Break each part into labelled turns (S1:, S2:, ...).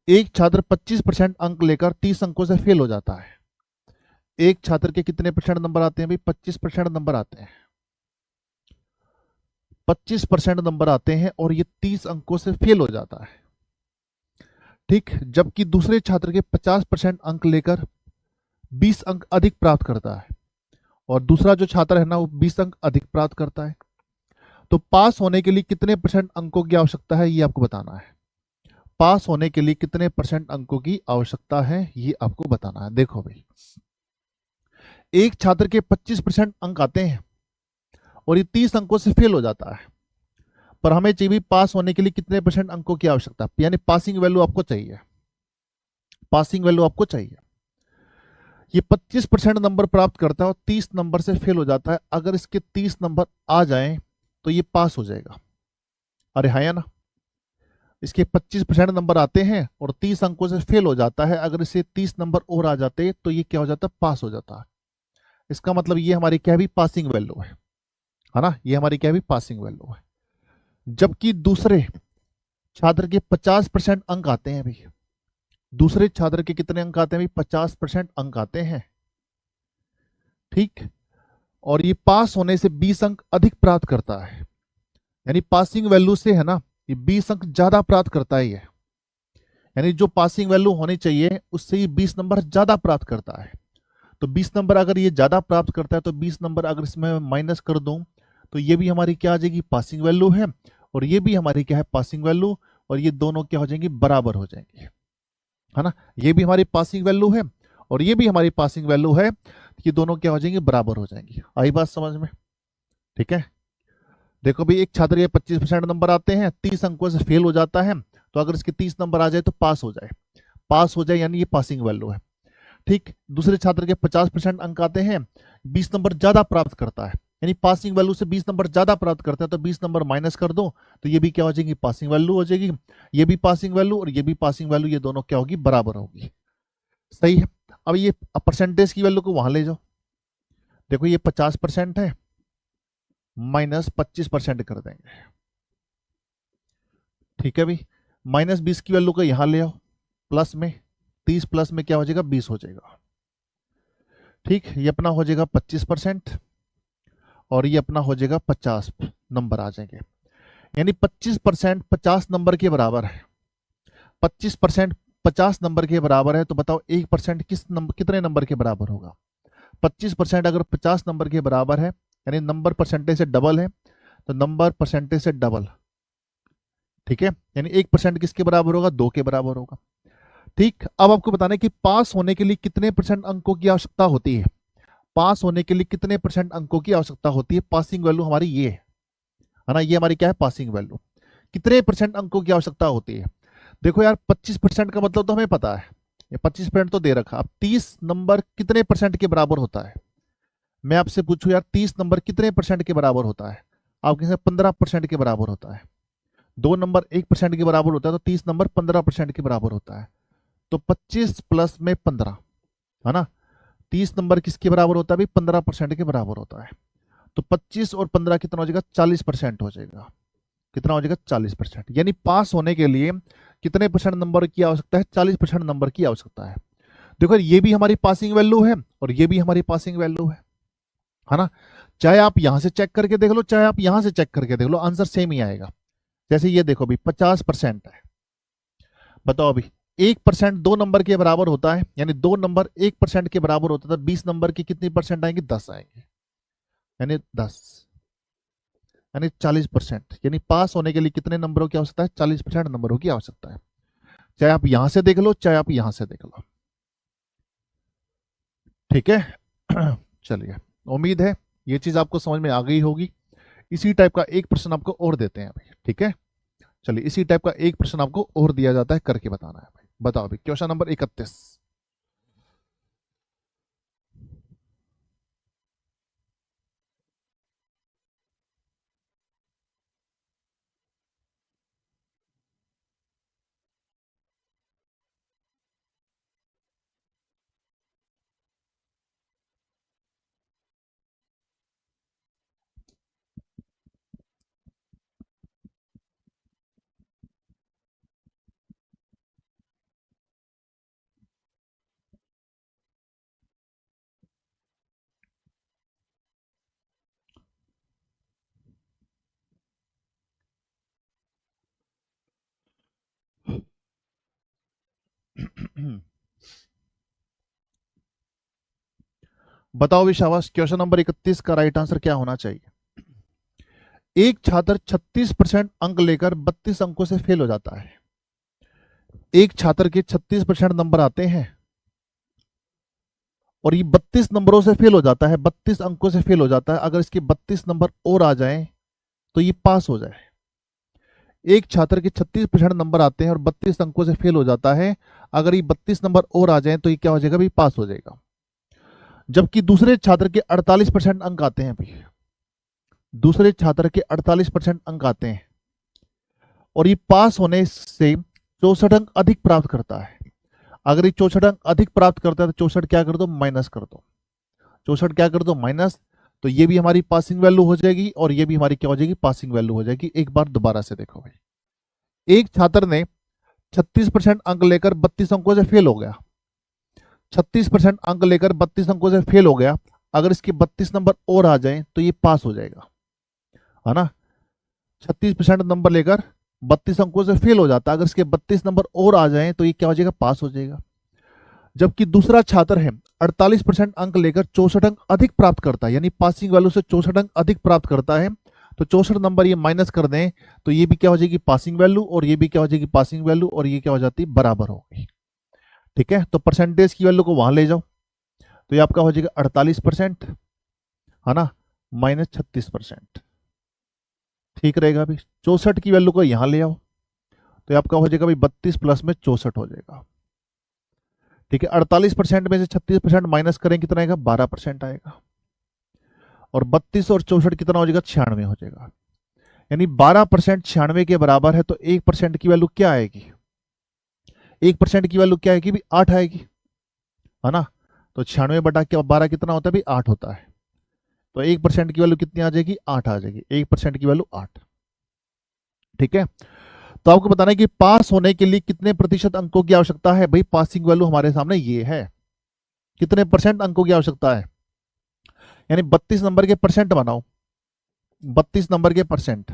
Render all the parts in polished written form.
S1: एक छात्र 25% अंक लेकर 30 अंकों से फेल हो जाता है। एक छात्र के कितने परसेंट नंबर आते हैं भाई? 25% नंबर आते हैं। 25% नंबर आते हैं और ये 30 अंकों से फेल हो जाता है। ठीक, जबकि दूसरे छात्र के 50% अंक लेकर 20 अंक अधिक प्राप्त करता है, और दूसरा जो छात्र है ना वो 20 अंक अधिक प्राप्त करता है। तो पास होने के लिए कितने परसेंट अंकों की आवश्यकता है ये आपको बताना है। पास होने के लिए कितने परसेंट अंकों की आवश्यकता है ये आपको बताना है। देखो भाई, एक छात्र के 25% अंक आते हैं और ये 30 अंकों से फेल हो जाता है, पर हमें चाहिए पास होने के लिए कितने परसेंट अंकों की आवश्यकता, यानी पासिंग वैल्यू आपको चाहिए। पासिंग वैल्यू आपको चाहिए। ये 25% नंबर प्राप्त करता है और 30 नंबर से फेल हो जाता है। अगर इसके 30 नंबर आ जाएं तो ये पास हो जाएगा। अरे हाँ या ना? इसके 25% नंबर आते हैं और 30 अंकों से फेल हो जाता है। अगर इसे 30 नंबर और आ जाते तो ये क्या हो जाता? पास हो जाता। इसका मतलब ये हमारी क्या भी पासिंग वैल्यू है ना? ये हमारी क्या भी पासिंग वैल्यू है। जबकि दूसरे छात्र के 50% अंक आते हैं भाई। दूसरे छात्र के कितने अंक आते हैं भाई? 50% अंक आते हैं। ठीक, और ये पास होने से 20 अंक अधिक प्राप्त करता है, यानी पासिंग वैल्यू से है ना, ये 20 अंक ज्यादा प्राप्त करता है ये। यानी जो पासिंग वैल्यू होनी चाहिए उससे ये 20 नंबर ज्यादा प्राप्त करता है। तो 20 नंबर अगर ये ज्यादा प्राप्त करता है तो 20 नंबर अगर इसमें माइनस कर दूं तो ये भी हमारी क्या आ जाएगी? पासिंग वैल्यू है। और ये भी हमारी क्या है? Passing value. और ये दोनों क्या हो जाएंगे? बराबर हो जाएंगे, है ना? ये भी हमारी पासिंग वैल्यू है और ये भी हमारी पासिंग वैल्यू है। ये दोनों क्या हो जाएंगे? बराबर हो जाएंगे। आई बात समझ में? ठीक है। देखो भाई, एक छात्र के 25% नंबर आते हैं, 30 अंकों से फेल हो जाता है, तो अगर इसके 30 नंबर आ जाए तो पास हो जाए। पास हो जाए यानी ये पासिंग वैल्यू है। ठीक, दूसरे छात्र के 50% अंक आते हैं, 20 नंबर ज्यादा प्राप्त करता है, यानी पासिंग वैल्यू से 20 नंबर ज्यादा प्राप्त करता है, तो 20 नंबर माइनस कर दो तो ये भी क्या हो जाएगी? पासिंग वैल्यू हो जाएगी। ये भी पासिंग वैल्यू और ये भी पासिंग वैल्यू, ये दोनों क्या होगी? बराबर होगी। सही है। अब ये परसेंटेज की वैल्यू को वहां ले जाओ। देखो ये 50% है, -25% कर देंगे। ठीक है भाई, -20 की वैल्यू को यहां ले आओ, प्लस में 30 प्लस में क्या हो जाएगा? 20 हो जाएगा। ठीक, ये अपना हो जाएगा 25% और ये अपना हो जाएगा 50 नंबर आ जाएंगे। यानी 25% 50 नंबर के बराबर है। 25% 50 नंबर के बराबर है, तो बताओ 1% किस नंबर, कितने नंबर के बराबर होगा? 25% अगर 50 नंबर के बराबर है, यानी नंबर परसेंटेज से डबल है, तो नंबर परसेंटेज से डबल। ठीक है, यानी 1% किसके बराबर होगा? 2 के बराबर होगा। ठीक, अब आपको बताना है कि पास होने के लिए कितने परसेंट अंकों की आवश्यकता होती है। पास होने के लिए कितने परसेंट अंकों की आवश्यकता होती है? पासिंग वैल्यू हमारी ये है ना, ये हमारी क्या है? Passing value. कितने परसेंट अंकों की आवश्यकता होती है? देखो यार, 25% का मतलब तो हमें पता है, ये 25% तो दे रखा। अब 30 नंबर कितने परसेंट के बराबर होता है? मैं आपसे पूछूं यार, 30 नंबर कितने परसेंट के बराबर होता है? आप कहेंगे 15% के बराबर होता है। दो नंबर 1% के बराबर होता है, तो 30 नंबर 15% के बराबर होता है। तो 25 प्लस में 15, है ना? 30 नंबर किसके बराबर होता है भाई? 15% के बराबर होता है। तो 25 और 15 कितना हो जाएगा? 40% हो जाएगा। कितना हो जाएगा? 40%। यानी पास होने के लिए कितने परसेंट नंबर की आवश्यकता है? 40% नंबर की आवश्यकता है। देखो ये भी हमारी पासिंग वैल्यू है और ये भी हमारी पासिंग वैल्यू है ना? चाहे आप यहां से चेक करके देख लो, चाहे आप यहां से चेक करके देख लो, आंसर सेम ही आएगा। जैसे ये देखो भाई, 50% है। बताओ अभी, 1% दो नंबर के बराबर होता है, यानी दो नंबर 1% के बराबर होता है, 20 नंबर की कितनी परसेंट आएंगे? 10 आएंगे, यानी 10, यानी 40%। यानी पास होने के लिए कितने नंबरों की आवश्यकता है? 40% नंबरों की आवश्यकता है। चाहे आप यहां से देख लो, चाहे आप यहां से देख लो। ठीक है। चलिए, उम्मीद है ये चीज आपको समझ में आ गई होगी। इसी टाइप का एक प्रश्न आपको और देते हैं भाई। ठीक है, चलिए, इसी टाइप का एक प्रश्न आपको और दिया जाता है, करके बताना है भाई। बताओ भाई, क्वेश्चन नंबर 31। बताओ विशावास, क्वेश्चन नंबर 31 का राइट आंसर क्या होना चाहिए? एक छात्र 36% अंक लेकर 32 अंकों से फेल हो जाता है। एक छात्र के 36% नंबर आते हैं और ये 32 नंबरों से फेल हो जाता है, 32 अंकों से फेल हो जाता है। अगर इसके 32 नंबर और आ जाएं तो ये पास हो जाए। एक छात्र के 36% नंबर आते हैं और 32 अंकों से फेल हो जाता है। अगर ये 32 नंबर और आ जाएं तो ये क्या हो जाएगा? भी पास हो जाएगा। जबकि दूसरे छात्र के 48% अंक आते हैं भाई, दूसरे छात्र के 48% अंक आते हैं और ये पास होने से 64 अंक अधिक प्राप्त करता है। अगर ये 64 अंक अधिक प्राप्त करता है तो 64 क्या कर दो? माइनस कर दो। 64 क्या कर दो? माइनस। तो ये भी हमारी पासिंग वैल्यू हो जाएगी और ये भी हमारी क्या हो जाएगी? पासिंग वैल्यू हो जाएगी। एक बार दोबारा से देखो भाई, एक छात्र ने 36% अंक लेकर 32 अंकों से फेल हो गया। 36% अंक लेकर 32 अंकों से फेल हो गया। अगर इसके 32 नंबर और आ जाएं तो ये पास हो जाएगा, है ना। 36% नंबर लेकर 32 अंकों से फेल हो जाता है। अगर इसके 32 नंबर और आ जाएं तो ये क्या हो जाएगा? पास हो जाएगा। जबकि दूसरा छात्र है 48% अंक लेकर 64 अंक अधिक प्राप्त करता है, यानी पासिंग वैल्यू से 64 अंक अधिक प्राप्त करता है। तो 64 नंबर ये माइनस कर दें तो ये भी क्या हो जाएगी? पासिंग वैल्यू, और ये भी क्या हो जाएगी? पासिंग वैल्यू, और ये क्या हो जाती है? बराबर हो गई। ठीक है, तो परसेंटेज की वैल्यू को वहां ले जाओ तो ये आपका हो जाएगा 48%, है ना, माइनस 36%। ठीक रहेगा भाई। 64 की वैल्यू को यहां ले आओ तो ये आपका हो जाएगा भाई 32 प्लस में 64 हो जाएगा। ठीक है, 48% में से 36% माइनस करें कितना आएगा? 12% आएगा। और 32 और 64 कितना हो जाएगा? 96 हो जाएगा। यानी 12% 96 के बराबर है। तो 1% की वैल्यू क्या आएगी? 1% की वैल्यू क्या आएगी? भी 8 आएगी, है ना। तो 96 बटा क्या 12 कितना होता है? भी 8 होता है। तो 1% की वैल्यू कितनी आ जाएगी? 8 आ जाएगी। 1% की वैल्यू 8। ठीक है, तो आपको बताना है कि पास होने के लिए कितने प्रतिशत अंकों की आवश्यकता है। भाई पासिंग वैल्यू हमारे सामने ये है, कितने परसेंट अंकों की आवश्यकता है, यानी 32 नंबर के परसेंट बनाओ। 32 नंबर के परसेंट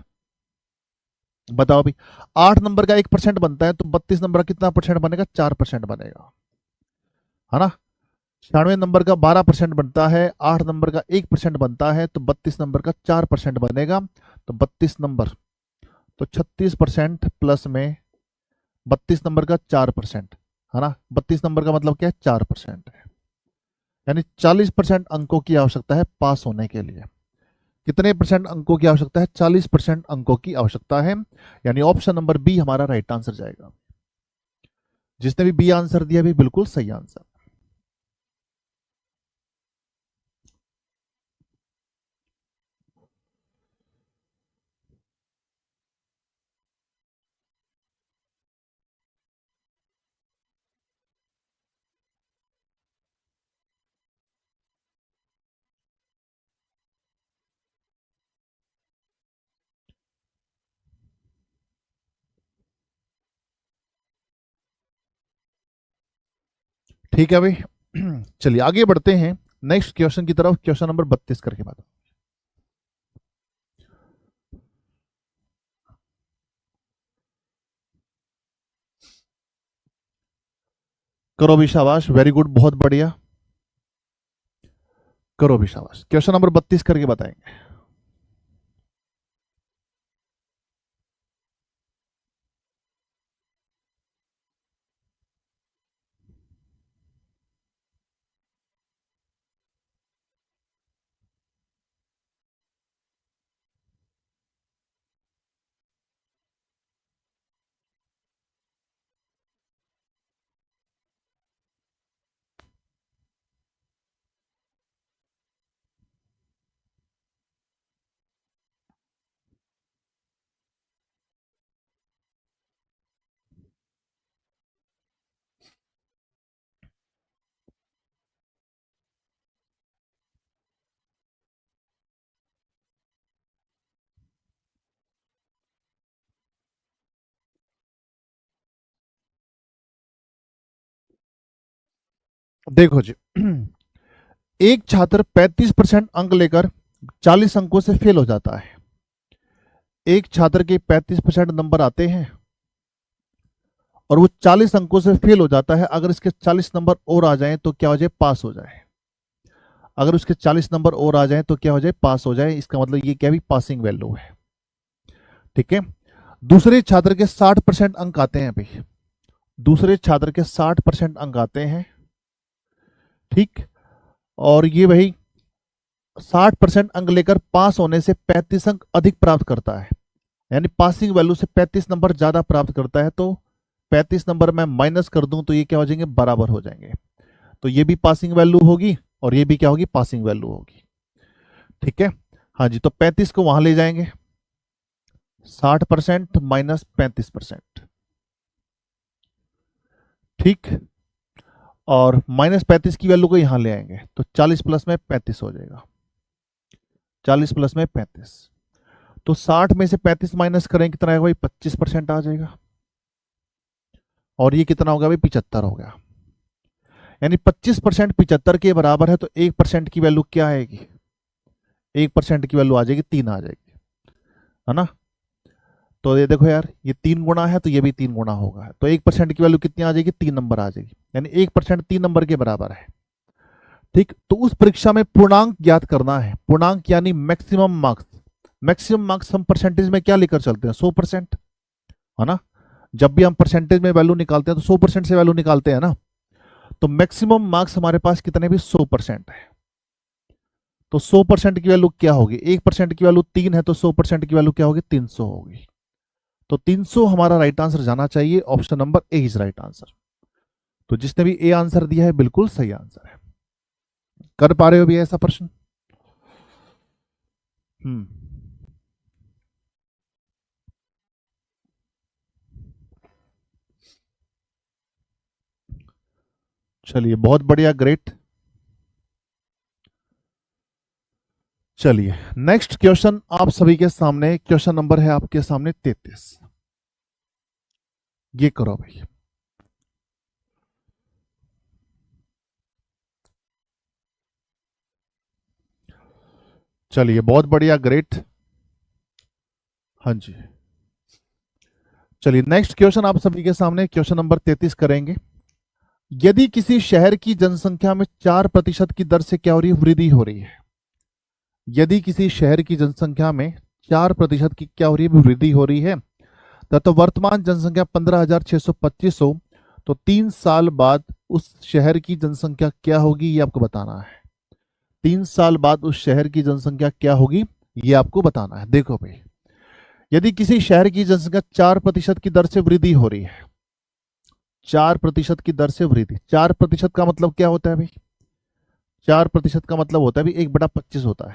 S1: बताओ भाई। 8 नंबर का 1% बनता है तो 32 नंबर का कितना परसेंट बनेगा? 4% बनेगा, है ना। 96 नंबर का 12% बनता है, 8 नंबर का 1% बनता है, तो 32 नंबर का 4% बनेगा। तो 32 नंबर, तो 36% प्लस में 32 नंबर का 4%, है ना। 32 नंबर का मतलब क्या है? 4% है। यानी 40% अंकों की आवश्यकता है पास होने के लिए। कितने परसेंट अंकों की आवश्यकता है? 40% अंकों की आवश्यकता है। यानी ऑप्शन नंबर बी हमारा राइट आंसर जाएगा। जिसने भी बी आंसर दिया भी बिल्कुल सही आंसर। ठीक है भाई, चलिए आगे बढ़ते हैं नेक्स्ट क्वेश्चन की तरफ। क्वेश्चन नंबर 32 करके बात करो भी, शाबाश, वेरी गुड, बहुत बढ़िया, करो भी शाबाश। क्वेश्चन नंबर 32 करके बताएंगे। देखो जी, एक छात्र 35% अंक लेकर 40 अंकों से फेल हो जाता है। एक छात्र के 35% नंबर आते हैं और वो 40 अंकों से फेल हो जाता है। अगर इसके 40 नंबर और आ जाएं तो क्या हो जाए? पास हो जाए। अगर उसके 40 नंबर और आ जाए तो क्या हो जाए, पास हो जाए। इसका मतलब ये क्या भी पासिंग वैल्यू है। ठीक है। दूसरे छात्र के 60% अंक आते हैं भाई, दूसरे छात्र के 60% अंक आते हैं। ठीक। और ये भाई 60% अंक लेकर पास होने से 35 अंक अधिक प्राप्त करता है, यानी पासिंग वैल्यू से 35 नंबर ज्यादा प्राप्त करता है। तो 35 नंबर मैं माइनस कर दूं तो ये क्या हो जाएंगे, बराबर हो जाएंगे। तो ये भी पासिंग वैल्यू होगी और ये भी क्या होगी, पासिंग वैल्यू होगी। ठीक है। हाँ जी, तो 35 को वहां ले जाएंगे, 60% माइनस 35%। ठीक। और माइनस 35 की वैल्यू को यहां ले आएंगे तो 40 प्लस में 35 हो जाएगा, 40 प्लस में 35। तो 60 में से 35 माइनस करें कितना आएगा भाई, 25% आ जाएगा। और ये कितना होगा भाई, 75 हो गया। यानी 25% 75 के बराबर है, तो 1% की वैल्यू क्या आएगी, 1% की वैल्यू आ जाएगी 3 आ जाएगी, है ना। तो ये देखो यार, ये 3 गुना है तो ये भी 3 गुना होगा, तो 1% की वैल्यू कितनी आ जाएगी, 3 नंबर आ जाएगी। यानी 1% 3 नंबर के बराबर है। ठीक। तो उस परीक्षा में पूर्णांक ज्ञात करना है, पूर्णांक यानी मैक्सिमम मार्क्स। मैक्सिमम मार्क्स हम परसेंटेज में क्या लेकर चलते हैं, 100%, है ना। जब भी हम परसेंटेज में वैल्यू निकालते हैं तो 100% से वैल्यू निकालते हैं ना। तो मैक्सिमम मार्क्स हमारे पास कितने भी, 100% है। तो 100% की वैल्यू क्या होगी, 1% की वैल्यू 3 है, तो 100% की वैल्यू क्या होगी, 300 होगी। तो 300 हमारा राइट आंसर जाना चाहिए, option number A is right answer. तो जिसने भी ए आंसर दिया है बिल्कुल सही आंसर है। कर पा रहे हो भी ऐसा प्रश्न? हम्म। चलिए बहुत बढ़िया, ग्रेट। चलिए नेक्स्ट क्वेश्चन आप सभी के सामने, क्वेश्चन नंबर है आपके सामने 33। ये करो भाई। चलिए बहुत बढ़िया, ग्रेट। हाँ जी। चलिए नेक्स्ट क्वेश्चन आप सभी के सामने, क्वेश्चन नंबर 33 करेंगे। यदि किसी शहर की जनसंख्या में 4% की दर से क्या हो रही है, वृद्धि हो रही है। यदि किसी शहर की जनसंख्या में 4% की क्या हो रही है, वृद्धि हो रही है, तो वर्तमान जनसंख्या 15,625 हो, तो 3 साल बाद उस शहर की जनसंख्या क्या होगी, ये आपको बताना है। 3 साल बाद उस शहर की जनसंख्या क्या होगी, ये आपको बताना है। देखो भाई, यदि किसी शहर की जनसंख्या 4% की दर से वृद्धि हो रही है, 4% की दर से वृद्धि, 4% का मतलब क्या होता है भाई, 4% का मतलब होता है भी 1/25 होता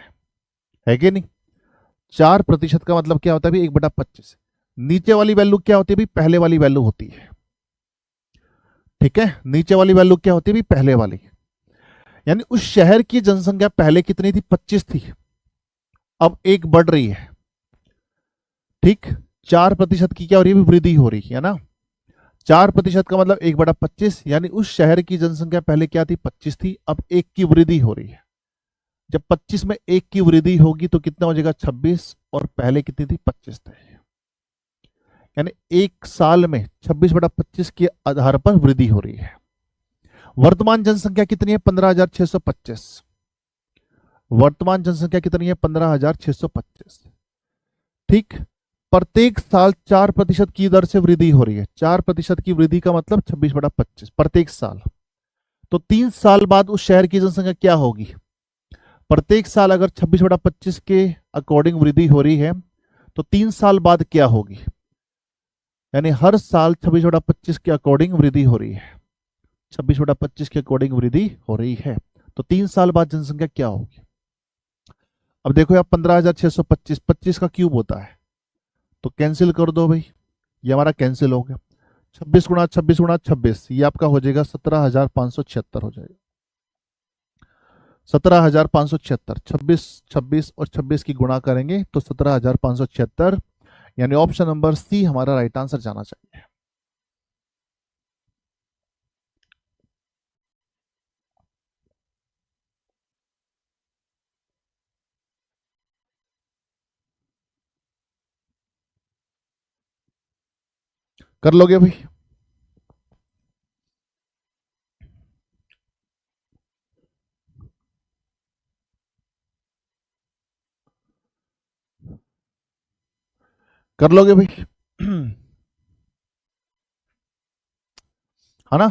S1: है कि नहीं। 4% का मतलब क्या होता है भी 1/25। नीचे वाली वैल्यू क्या होती है भी, पहले वाली वैल्यू होती है। ठीक है, नीचे वाली वैल्यू क्या होती है भी, पहले वाली। यानी उस शहर की जनसंख्या पहले कितनी थी, 25 थी, अब 1 बढ़ रही है। ठीक। 4% की क्या हो रही है, वृद्धि हो रही है ना। 4% का मतलब 1/25, यानी उस शहर की जनसंख्या पहले क्या थी, 25 थी, अब 1 की वृद्धि हो रही है। जब 25 में 1 की वृद्धि होगी तो कितना हो जाएगा, 26, और पहले कितनी थी, 25 थे। यानी 1 साल में 26/25 के आधार पर वृद्धि हो रही है। वर्तमान जनसंख्या कितनी है, 15,625। वर्तमान जनसंख्या कितनी है, 15,625। ठीक। प्रत्येक साल 4% की दर से वृद्धि हो रही है, 4% की वृद्धि का मतलब 26/25 प्रत्येक साल। तो 3 साल बाद उस शहर की जनसंख्या क्या होगी, प्रत्येक साल अगर 26/25 के अकॉर्डिंग वृद्धि हो रही है तो 3 साल बाद क्या होगी, यानी हर साल 26/25 के अकॉर्डिंग वृद्धि हो रही है, 26/25 के अकॉर्डिंग वृद्धि हो रही है। तो 3 साल बाद जनसंख्या क्या होगी। अब देखो यार, 15,625, 25 का क्यूब होता है, तो कैंसिल कर दो भाई, ये हमारा कैंसिल हो गया। 26 गुणा 26 गुणा 26, ये आपका हो जाएगा 17,576 हो जाएगा। 17,576, 26 26 और 26 की गुणा करेंगे तो 17,576, यानी ऑप्शन नंबर सी हमारा राइट आंसर जाना चाहिए। कर लोगे भाई? कर लोगे भाई? है ना?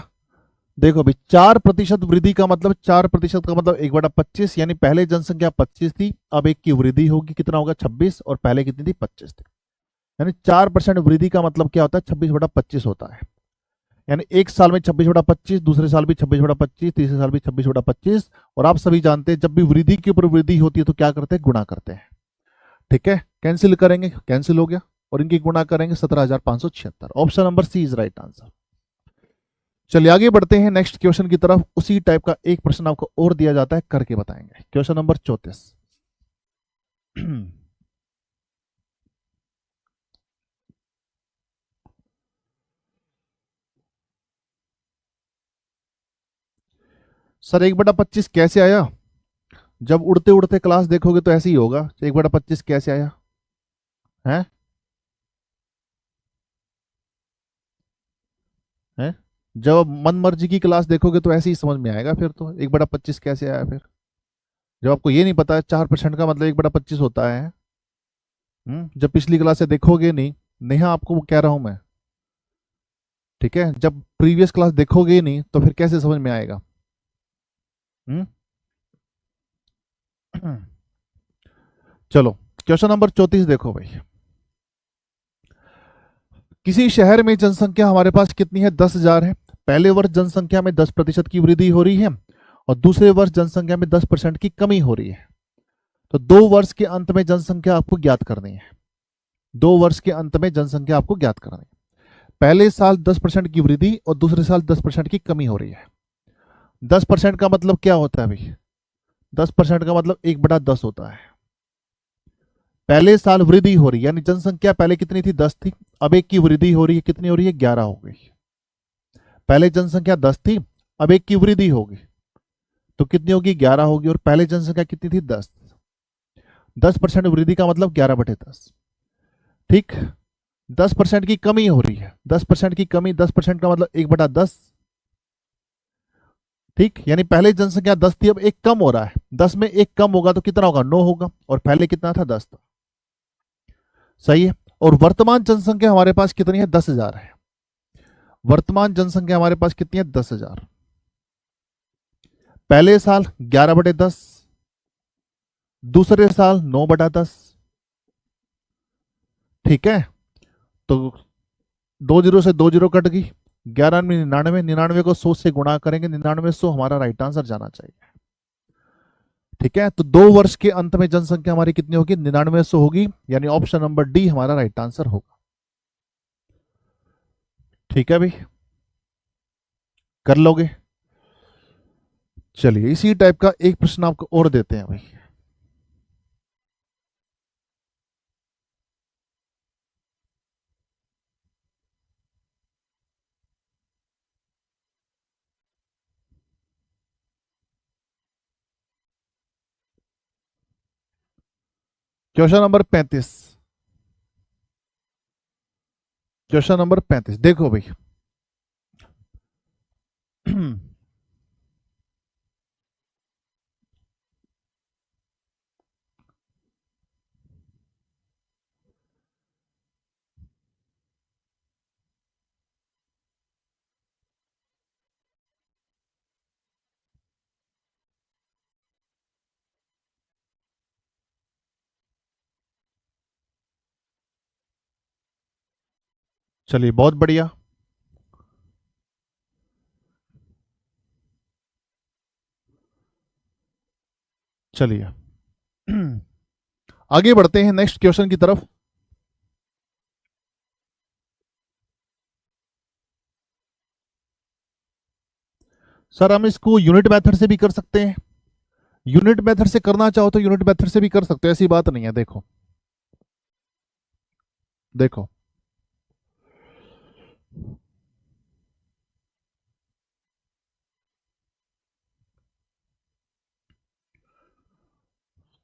S1: देखो भाई, 4% वृद्धि का मतलब, 4% का मतलब 1/25, यानी पहले जनसंख्या 25 थी, अब एक की वृद्धि होगी, कितना होगा 26, और पहले कितनी थी 25 थी। यानी 4% वृद्धि का मतलब क्या होता है, 26/25 होता है। यानी एक साल में 26/25, दूसरे साल भी 26/25, तीसरे साल भी 26/25। और आप सभी जानते हैं जब भी वृद्धि के ऊपर वृद्धि होती है तो क्या करते हैं, गुणा करते हैं। ठीक है, कैंसिल करेंगे, कैंसिल हो गया, और इनकी गुणा करेंगे 17,576। Option number C is right answer. चलिए आगे बढ़ते हैं नेक्स्ट क्वेश्चन की तरफ। उसी टाइप का एक प्रश्न आपको और दिया जाता है, करके बताएंगे। Question number 34। सर 1/25 कैसे आया? जब उड़ते उड़ते क्लास देखोगे तो ऐसे ही होगा, 1/25 कैसे आया है? है? जब आप मन मर्जी की क्लास देखोगे तो ऐसे ही समझ में आएगा, फिर तो 1/25 कैसे आया फिर, जब आपको ये नहीं पता है 4% का मतलब 1/25 होता है। जब पिछली क्लास से देखोगे नहीं, नेहा आपको कह रहा हूं मैं, ठीक है, जब प्रीवियस क्लास देखोगे ही नहीं तो फिर कैसे समझ में आएगा? हम्म चलो क्वेश्चन नंबर 34 देखो भाई। किसी शहर में जनसंख्या हमारे पास कितनी है, 10,000 है। पहले वर्ष जनसंख्या में 10% की वृद्धि हो रही है, और दूसरे वर्ष जनसंख्या में 10% की कमी हो रही है। तो 2 वर्ष के अंत में जनसंख्या आपको ज्ञात करनी है। 2 वर्ष के अंत में जनसंख्या आपको ज्ञात करनी है। पहले साल 10% की वृद्धि और दूसरे साल 10% की कमी हो रही है। 10% का मतलब क्या होता है भाई? 10% का मतलब 1/10 होता है। पहले साल वृद्धि हो रही है, यानी जनसंख्या पहले कितनी थी, 10 थी, अब एक की वृद्धि हो रही है, कितनी हो रही है, 11 हो गई। पहले जनसंख्या 10 थी, अब एक की वृद्धि होगी तो कितनी होगी, 11 होगी, और पहले जनसंख्या कितनी थी, 10। 10% वृद्धि का मतलब 11/10। ठीक। 10% की कमी हो रही है, 10% की कमी, 10% का मतलब 1/10। ठीक, यानी पहले जनसंख्या 10 थी, अब एक कम हो रहा है, 10 में एक कम होगा तो कितना होगा, 9 होगा, और पहले कितना था, 10 था। सही है। और वर्तमान जनसंख्या हमारे पास कितनी है, 10,000 है। वर्तमान जनसंख्या हमारे पास कितनी है, 10,000। पहले साल 11/10, दूसरे साल 9/10। ठीक है, तो 2 जीरो से 2 जीरो कट गई, 11 में 99, 99 को 100 से गुणा करेंगे, 99 100 हमारा राइट आंसर जाना चाहिए। ठीक है, तो 2 वर्ष के अंत में जनसंख्या हमारी कितनी होगी, 99 होगी, यानी ऑप्शन नंबर डी हमारा राइट आंसर होगा। ठीक है भाई, कर लोगे? चलिए इसी टाइप का एक प्रश्न आपको और देते हैं भाई। Question number 35। क्वेश्चन नंबर 35 देखो भाई। चलिए बहुत बढ़िया। चलिए आगे बढ़ते हैं नेक्स्ट क्वेश्चन की तरफ। सर हम इसको यूनिट मेथड से भी कर सकते हैं, यूनिट मेथड से करना चाहो तो यूनिट मेथड से भी कर सकते हो, ऐसी बात नहीं है। देखो देखो,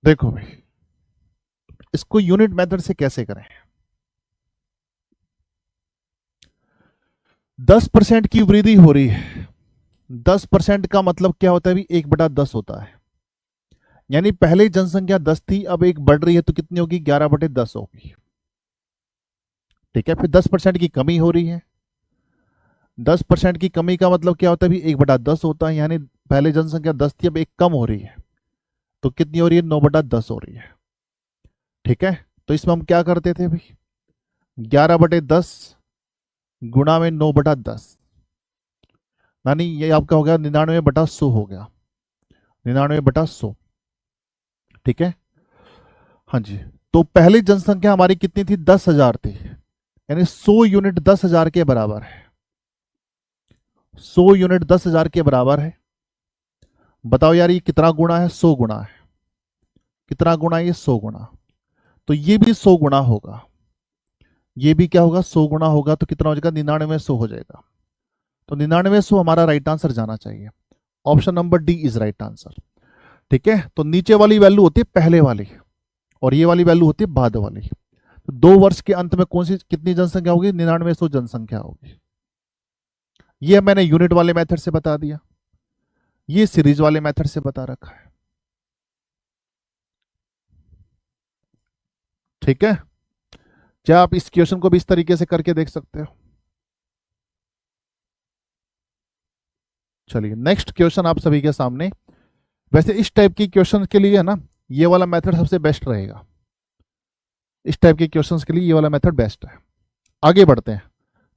S1: देखो भाई, इसको यूनिट मेथड से कैसे करें। 10% की वृद्धि हो रही है, 10% का मतलब क्या होता है भी, 1/10 होता है। यानी पहले जनसंख्या 10 थी, अब एक बढ़ रही है तो कितनी होगी, 11/10 होगी। ठीक है, फिर 10% की कमी हो रही है। 10% की कमी का मतलब क्या होता है? 1/10 होता है, यानी पहले जनसंख्या 10 थी, अब एक कम हो रही है, तो कितनी हो रही है? 9/10 हो रही है। ठीक है, तो इसमें हम क्या करते थे भाई? 11/10 गुणा में 9/10, यानी ये आपका हो गया 99/100 हो गया, 99/100। ठीक है, हाँ जी। तो पहली जनसंख्या हमारी कितनी थी? 10,000 थी, यानी 100 यूनिट 10,000 के बराबर है। 100 यूनिट 10,000 के बराबर है। बताओ यार ये कितना गुणा है? 100 गुणा है। कितना गुणा है ये? 100 गुणा। तो ये भी 100 गुणा होगा, ये भी क्या होगा? 100 गुणा होगा, तो कितना हो जाएगा? 9900 हो जाएगा। तो 9900 हमारा राइट आंसर जाना चाहिए। Option number D is right answer. ठीक है, तो नीचे वाली वैल्यू होती है पहले वाली, और ये वाली वैल्यू होती है बाद वाली। तो 2 वर्ष के अंत में कौन सी कितनी जनसंख्या होगी? 9900 जनसंख्या होगी। ये मैंने यूनिट वाले मेथड से बता दिया, ये सीरीज वाले मेथड से बता रखा है। ठीक है, क्या आप इस क्वेश्चन को भी इस तरीके से करके देख सकते हो? चलिए नेक्स्ट क्वेश्चन आप सभी के सामने। वैसे इस टाइप की क्वेश्चन के लिए है ना, ये वाला मेथड सबसे बेस्ट रहेगा। इस टाइप के क्वेश्चंस के लिए ये वाला मेथड बेस्ट है। आगे बढ़ते हैं,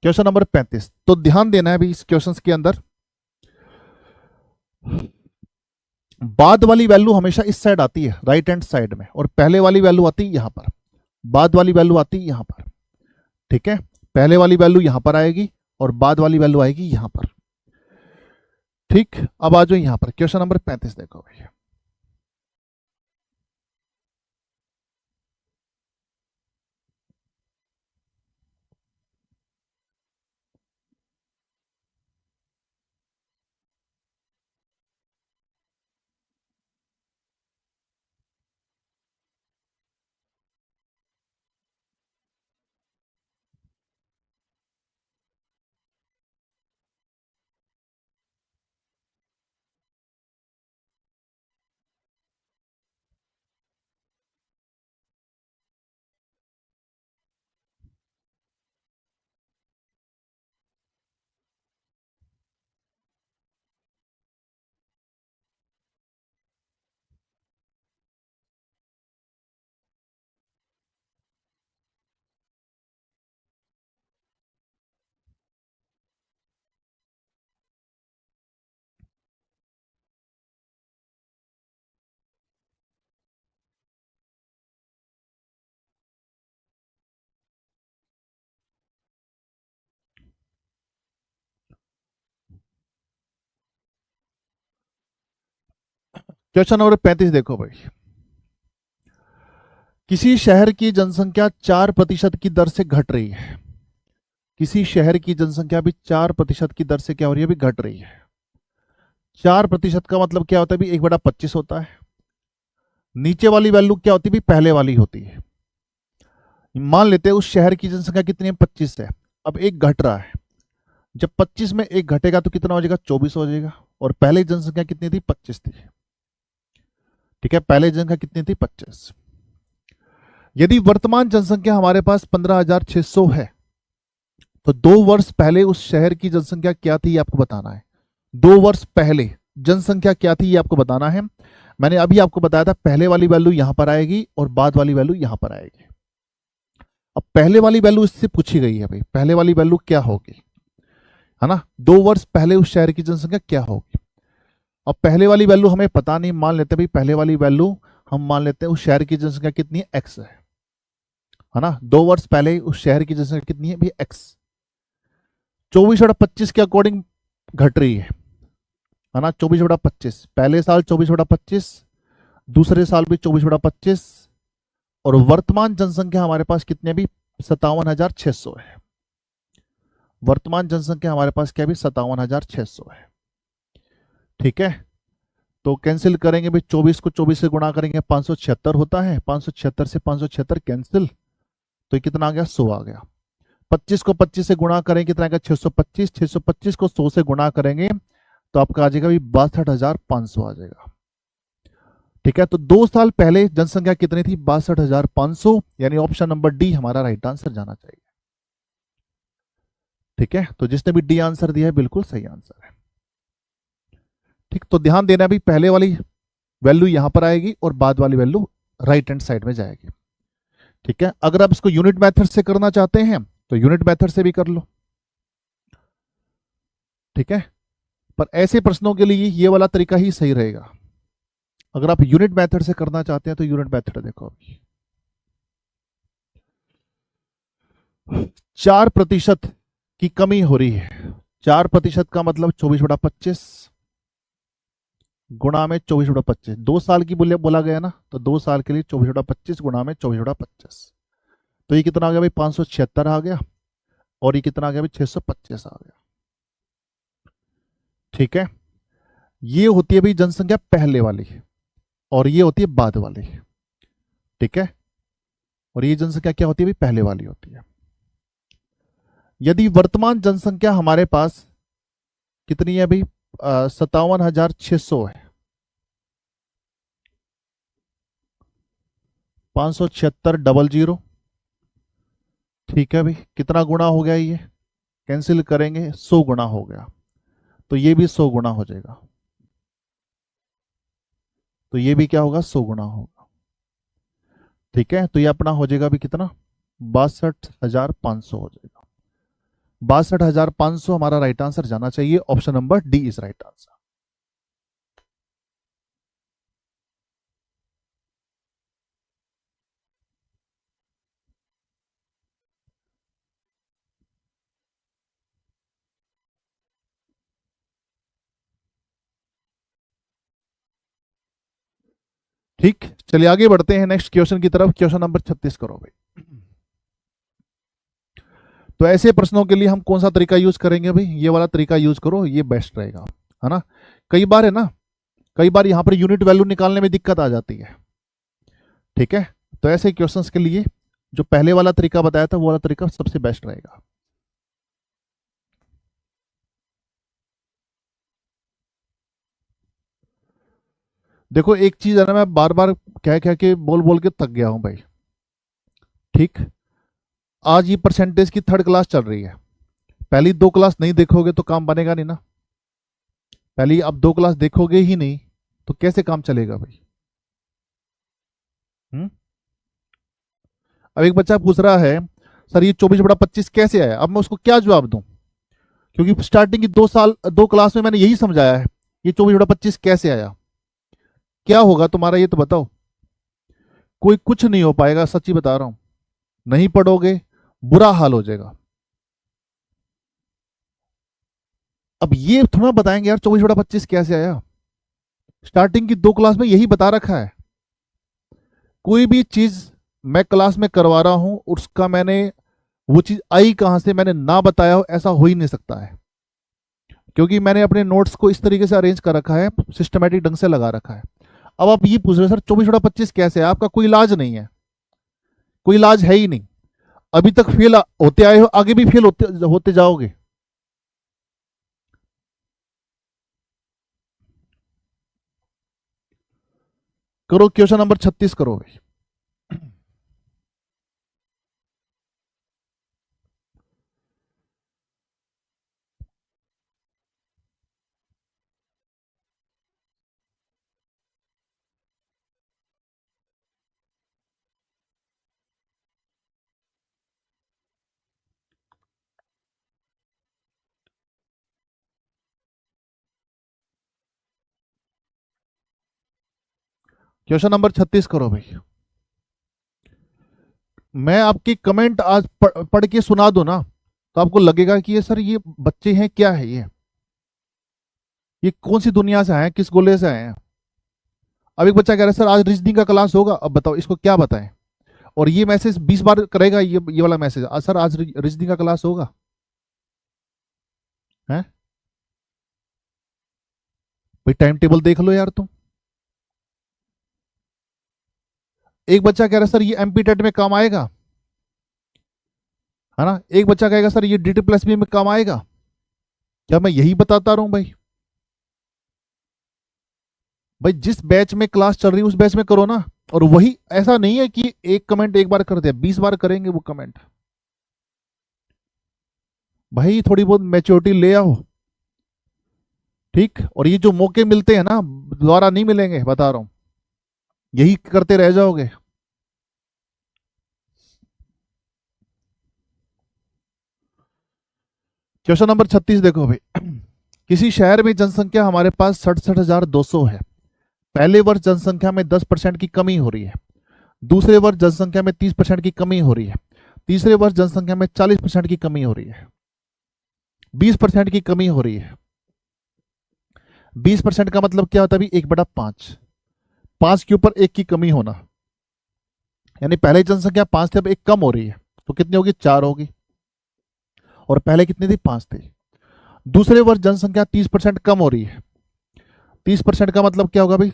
S1: क्वेश्चन नंबर 35। तो ध्यान देना है भी इस क्वेश्चंस के अंदर, बाद वाली वैल्यू हमेशा इस साइड आती है, राइट हैंड साइड में, और पहले वाली वैल्यू आती है यहां पर, बाद वाली वैल्यू आती है यहां पर। ठीक है, पहले वाली वैल्यू यहां पर आएगी और बाद वाली वैल्यू आएगी यहां पर। ठीक, अब आ जाओ यहां पर, क्वेश्चन नंबर 35 देखो भैया। क्वेश्चन नंबर 35 देखो भाई। किसी शहर की जनसंख्या 4% की दर से घट रही है। किसी शहर की जनसंख्या भी 4% की दर से क्या हो रही है? भी घट रही है। 4% का मतलब क्या होता है? भी 1/25 होता है। नीचे वाली वैल्यू क्या होती है? भी पहले वाली होती है। मान लेते हैं उस शहर की जनसंख्या कितनी है? 25 है। अब एक घट रहा है, जब 25 में एक घटेगा तो कितना हो जाएगा? 24 हो जाएगा। और पहले जनसंख्या कितनी थी? 25 थी। ठीक है, पहले जनसंख्या कितनी थी? 25। यदि वर्तमान जनसंख्या हमारे पास 15,600 है, तो 2 वर्ष पहले उस शहर की जनसंख्या क्या थी ये आपको बताना है। 2 वर्ष पहले जनसंख्या क्या थी ये आपको बताना है। मैंने अभी आपको बताया था पहले वाली वैल्यू यहां पर आएगी और बाद वाली वैल्यू यहां पर आएगी। अब पहले वाली वैल्यू इससे पूछी गई है भाई, पहले वाली वैल्यू क्या होगी, है ना? 2 वर्ष पहले उस शहर की जनसंख्या क्या होगी। अब पहले वाली वैल्यू हमें पता नहीं, मान लेते भाई पहले वाली वैल्यू हम मान लेते हैं उस शहर की जनसंख्या कितनी है? एक्स है ना? 2 वर्ष पहले उस शहर की जनसंख्या कितनी है भाई? एक्स। 24/25 के अकॉर्डिंग घट रही है ना? 24/25, पहले साल 24/25, दूसरे साल भी 24/25, और वर्तमान जनसंख्या हमारे पास कितने? भी 57,600 है। वर्तमान जनसंख्या हमारे पास क्या? भी 57,600 है। ठीक है, तो कैंसिल करेंगे भाई, 24 को 24 से गुणा करेंगे 576 होता है, 576 से 576 कैंसिल, तो ये कितना आ गया? 100 आ गया। 25 को 25 से गुणा करेंगे कितना आएगा? 625। 625 को 100 से गुणा करेंगे तो आपका आ जाएगा भी 62,500 आ जाएगा। ठीक है, तो 2 साल पहले जनसंख्या कितनी थी? 62,500, यानी ऑप्शन नंबर डी हमारा राइट आंसर जाना चाहिए। ठीक है, तो जिसने भी डी आंसर दिया है बिल्कुल सही आंसर है। ठीक, तो ध्यान देना भी, पहले वाली वैल्यू यहां पर आएगी और बाद वाली वैल्यू राइट हैंड साइड में जाएगी। ठीक है, अगर आप इसको यूनिट मेथड से करना चाहते हैं तो यूनिट मेथड से भी कर लो। ठीक है, पर ऐसे प्रश्नों के लिए ये वाला तरीका ही सही रहेगा। अगर आप यूनिट मेथड से करना चाहते हैं तो यूनिट मेथड देखो अभी 4% की कमी हो रही है। 4% का मतलब 24/25 गुणा में 24/25, 2 साल की बोला गया ना, तो 2 साल के लिए 24/25 गुणा में 24/25, तो ये कितना आ गया भाई 576 आ गया, और ये कितना आ गया भाई 625 आ गया। ठीक है, ये होती है भाई जनसंख्या पहले वाली, और ये होती है बाद वाली। ठीक है, और ये जनसंख्या क्या होती है भाई पहले वाली होती है। यदि वर्तमान जनसंख्या हमारे पास कितनी है भाई 57,600 है, 576,000, ठीक है भाई, कितना गुना हो गया, ये कैंसिल करेंगे 100 गुना हो गया, तो ये भी 100 गुना हो जाएगा, तो ये भी क्या होगा 100 गुना होगा। ठीक है, तो ये अपना हो जाएगा भी कितना 62,500 हो जाएगा। 62,500 हमारा राइट आंसर जाना चाहिए, option number D is right answer. ठीक, चलिए आगे बढ़ते हैं नेक्स्ट क्वेश्चन की तरफ। क्वेश्चन नंबर 36 करो भाई। तो ऐसे प्रश्नों के लिए हम कौन सा तरीका यूज करेंगे भाई, ये वाला तरीका यूज करो, ये बेस्ट रहेगा, है ना। कई बार है ना, कई बार यहां पर यूनिट वैल्यू निकालने में दिक्कत आ जाती है। ठीक है, तो ऐसे क्वेश्चंस के लिए जो पहले वाला तरीका बताया था वो वाला तरीका सबसे बेस्ट रहेगा। देखो एक चीज है ना, मैं बार बार कह कह के बोल बोल के थक गया हूं भाई। ठीक, आज ये परसेंटेज की 3rd क्लास चल रही है, पहली 2 क्लास नहीं देखोगे तो काम बनेगा नहीं ना। पहली अब 2 क्लास देखोगे ही नहीं तो कैसे काम चलेगा भाई। अब एक बच्चा पूछ रहा है सर ये 24/25 कैसे आया, अब मैं उसको क्या जवाब दूं, क्योंकि स्टार्टिंग की 2 क्लास में मैंने यही समझाया है, ये 24/25 कैसे आया। क्या होगा तुम्हारा ये तो बताओ। कोई कुछ नहीं हो पाएगा, सच्ची बता रहा हूं, नहीं पढ़ोगे बुरा हाल हो जाएगा। अब ये थोड़ा बताएंगे यार 24/25 कैसे आया, स्टार्टिंग की 2 क्लास में यही बता रखा है। कोई भी चीज मैं क्लास में करवा रहा हूं उसका मैंने वो चीज आई कहां से मैंने ना बताया हो, ऐसा हो ही नहीं सकता है, क्योंकि मैंने अपने नोट्स को इस तरीके से अरेंज कर रखा है, सिस्टमेटिक ढंग से लगा रखा है। अब आप ये पूछ रहे हो सर 24/25 कैसे है, आपका कोई इलाज नहीं है, कोई इलाज है ही नहीं। अभी तक फेल होते आए हो, आगे भी फेल होते जाओगे। करो क्वेश्चन नंबर 36 करो भाई। क्वेश्चन नंबर 36 करो भाई। मैं आपकी कमेंट आज पढ़ के सुना दूं ना, तो आपको लगेगा कि ये सर ये बच्चे हैं क्या है, ये कौन सी दुनिया से आए हैं, किस गोले से आए हैं। अब एक बच्चा कह रहा है सर आज रीजनिंग का क्लास होगा, अब बताओ इसको क्या बताएं। और ये मैसेज 20 बार करेगा, ये वाला मैसेज, सर आज रीजनिंग का क्लास होगा है भाई, टाइम टेबल देख लो यार तुम। एक बच्चा कह रहा है सर ये एमपी टेट में काम आएगा, है ना। एक बच्चा कहेगा सर ये DT प्लस बी में काम आएगा। क्या मैं यही बताता रहूं भाई, भाई जिस बैच में क्लास चल रही है उस बैच में करो ना। और वही ऐसा नहीं है कि एक कमेंट एक बार कर दिया, 20 बार करेंगे वो कमेंट। भाई थोड़ी बहुत मैच्योरिटी ले आओ। ठीक, और ये जो मौके मिलते हैं ना, दोबारा नहीं मिलेंगे, बता रहा हूं, यही करते रह जाओगे। क्वेश्चन नंबर 36 देखो भाई। किसी शहर में जनसंख्या हमारे पास 67,200 है। पहले वर्ष जनसंख्या में 10% की कमी हो रही है, दूसरे वर्ष जनसंख्या में 30% की कमी हो रही है, तीसरे वर्ष जनसंख्या में 40% की कमी हो रही है, 20% की कमी हो रही है। 20% का मतलब क्या होता है? 1/5, 5 के ऊपर 1 की कमी होना, यानी पहले जनसंख्या 5 थे, अब 1 कम हो रही है, तो कितनी होगी? 4 होगी। और पहले कितनी थी? 5 थी। दूसरे वर्ष जनसंख्या 30% कम हो रही है। 30% का मतलब क्या होगा भाई?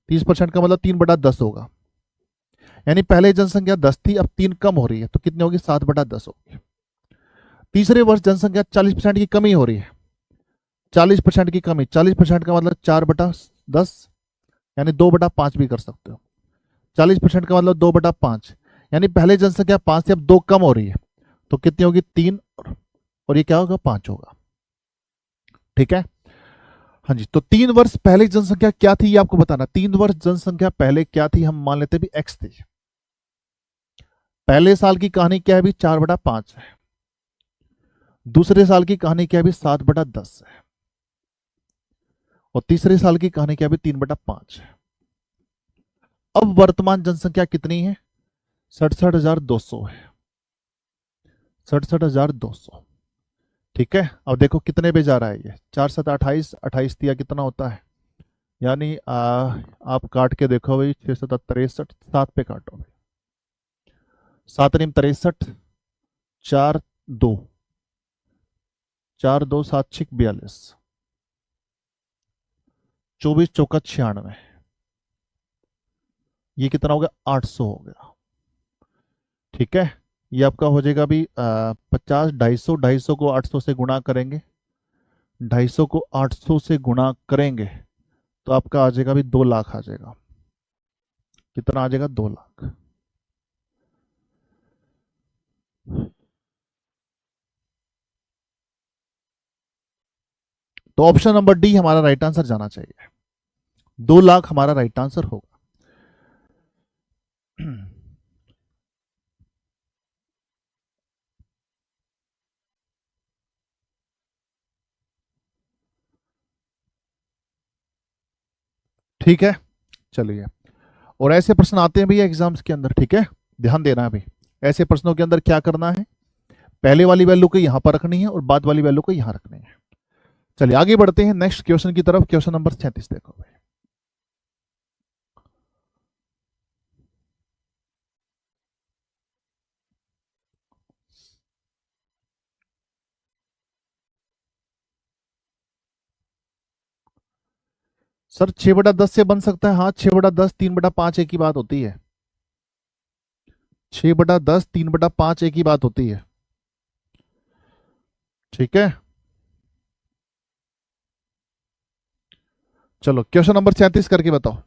S1: 30% का मतलब 3/10 होगा, यानी पहले जनसंख्या 10 थी, अब 3 कम हो रही है, तो कितनी होगी? 7/10 होगी। तीसरे वर्ष जनसंख्या 40% की कमी हो रही है। 40% की कमी, 40% का मतलब 4/10, यानी 2/5 भी कर सकते हो। 40% का मतलब 2/5, यानी पहले जनसंख्या 5 से अब 2 कम हो रही है, तो कितनी होगी? 3, और ये क्या होगा? 5 होगा। ठीक है, हाँ जी। तो 3 वर्ष पहले जनसंख्या क्या थी ये आपको बताना। 3 वर्ष जनसंख्या पहले क्या थी? हम मान लेते भी एक्स थी। पहले साल की कहानी क्या है भी? 4/5 है। दूसरे साल की कहानी क्या है भी? 7/10 है। और तीसरे साल की कहानी क्या है भी? 3/5 है। अब वर्तमान जनसंख्या कितनी है? 67,200 है। 67,200। ठीक है, अब देखो कितने पे जा रहा है ये? 4×7 = 28, 28 दिया कितना होता है? यानी आप काट के देखो भाई, 6×7 = 63, 7 पे काटो भाई, 7×63, 4×2, 4×2 7×6 = 42, 24×4 = 96, ये कितना हो गया? 800 हो गया। ठीक है, ये आपका हो जाएगा अभी 50, 250, 250 को 800 से गुणा करेंगे, 250 को 800 से गुणा करेंगे तो आपका आ जाएगा अभी 2 लाख आ जाएगा। कितना आ जाएगा? 2 लाख। तो ऑप्शन नंबर डी हमारा राइट आंसर जाना चाहिए, 2 लाख हमारा राइट आंसर होगा। ठीक है, चलिए। और ऐसे प्रश्न आते हैं भैया एग्जाम्स के अंदर, ठीक है, ध्यान देना है भाई। ऐसे प्रश्नों के अंदर क्या करना है? पहले वाली वैल्यू को यहां पर रखनी है और बाद वाली वैल्यू को यहां रखनी है। चलिए आगे बढ़ते हैं नेक्स्ट क्वेश्चन की तरफ। क्वेश्चन नंबर 36 देखो भाई। सर 6/10 से बन सकता है? हाँ, 6/10 3/5 एक ही बात होती है। 6/10 3/5 एक ही बात होती है। ठीक है, चलो क्वेश्चन नंबर 37 करके बताओ।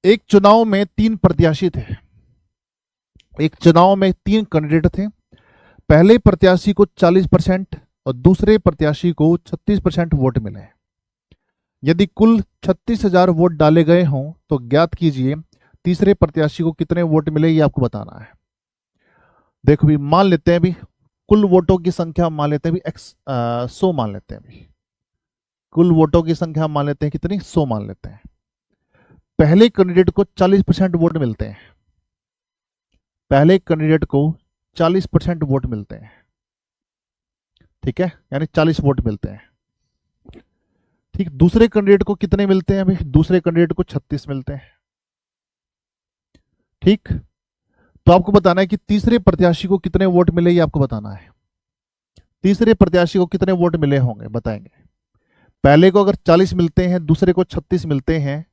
S1: एक चुनाव में 3 प्रत्याशी थे। एक चुनाव में 3 कैंडिडेट थे। पहले प्रत्याशी को 40% और दूसरे प्रत्याशी को 36% वोट मिले। यदि कुल 36,000 वोट डाले गए हों तो ज्ञात कीजिए तीसरे प्रत्याशी को कितने वोट मिले, ये आपको बताना है। देखो भी, मान लेते हैं भी कुल वोटों की संख्या मान लेते हैं भी 100 मान लेते हैं भी। कुल वोटों की संख्या मान लेते हैं कितनी? 100 मान लेते हैं। पहले कैंडिडेट को 40% वोट मिलते हैं। पहले कैंडिडेट को 40% वोट मिलते हैं। ठीक है, यानी 40 वोट मिलते हैं। ठीक, दूसरे कैंडिडेट को कितने मिलते हैं भाई? दूसरे कैंडिडेट को 36 मिलते हैं। ठीक, तो आपको बताना है कि तीसरे प्रत्याशी को कितने वोट मिले, ये आपको बताना है। तीसरे प्रत्याशी को कितने वोट मिले होंगे बताएंगे। पहले को अगर 40 मिलते हैं, दूसरे को 36 मिलते हैं,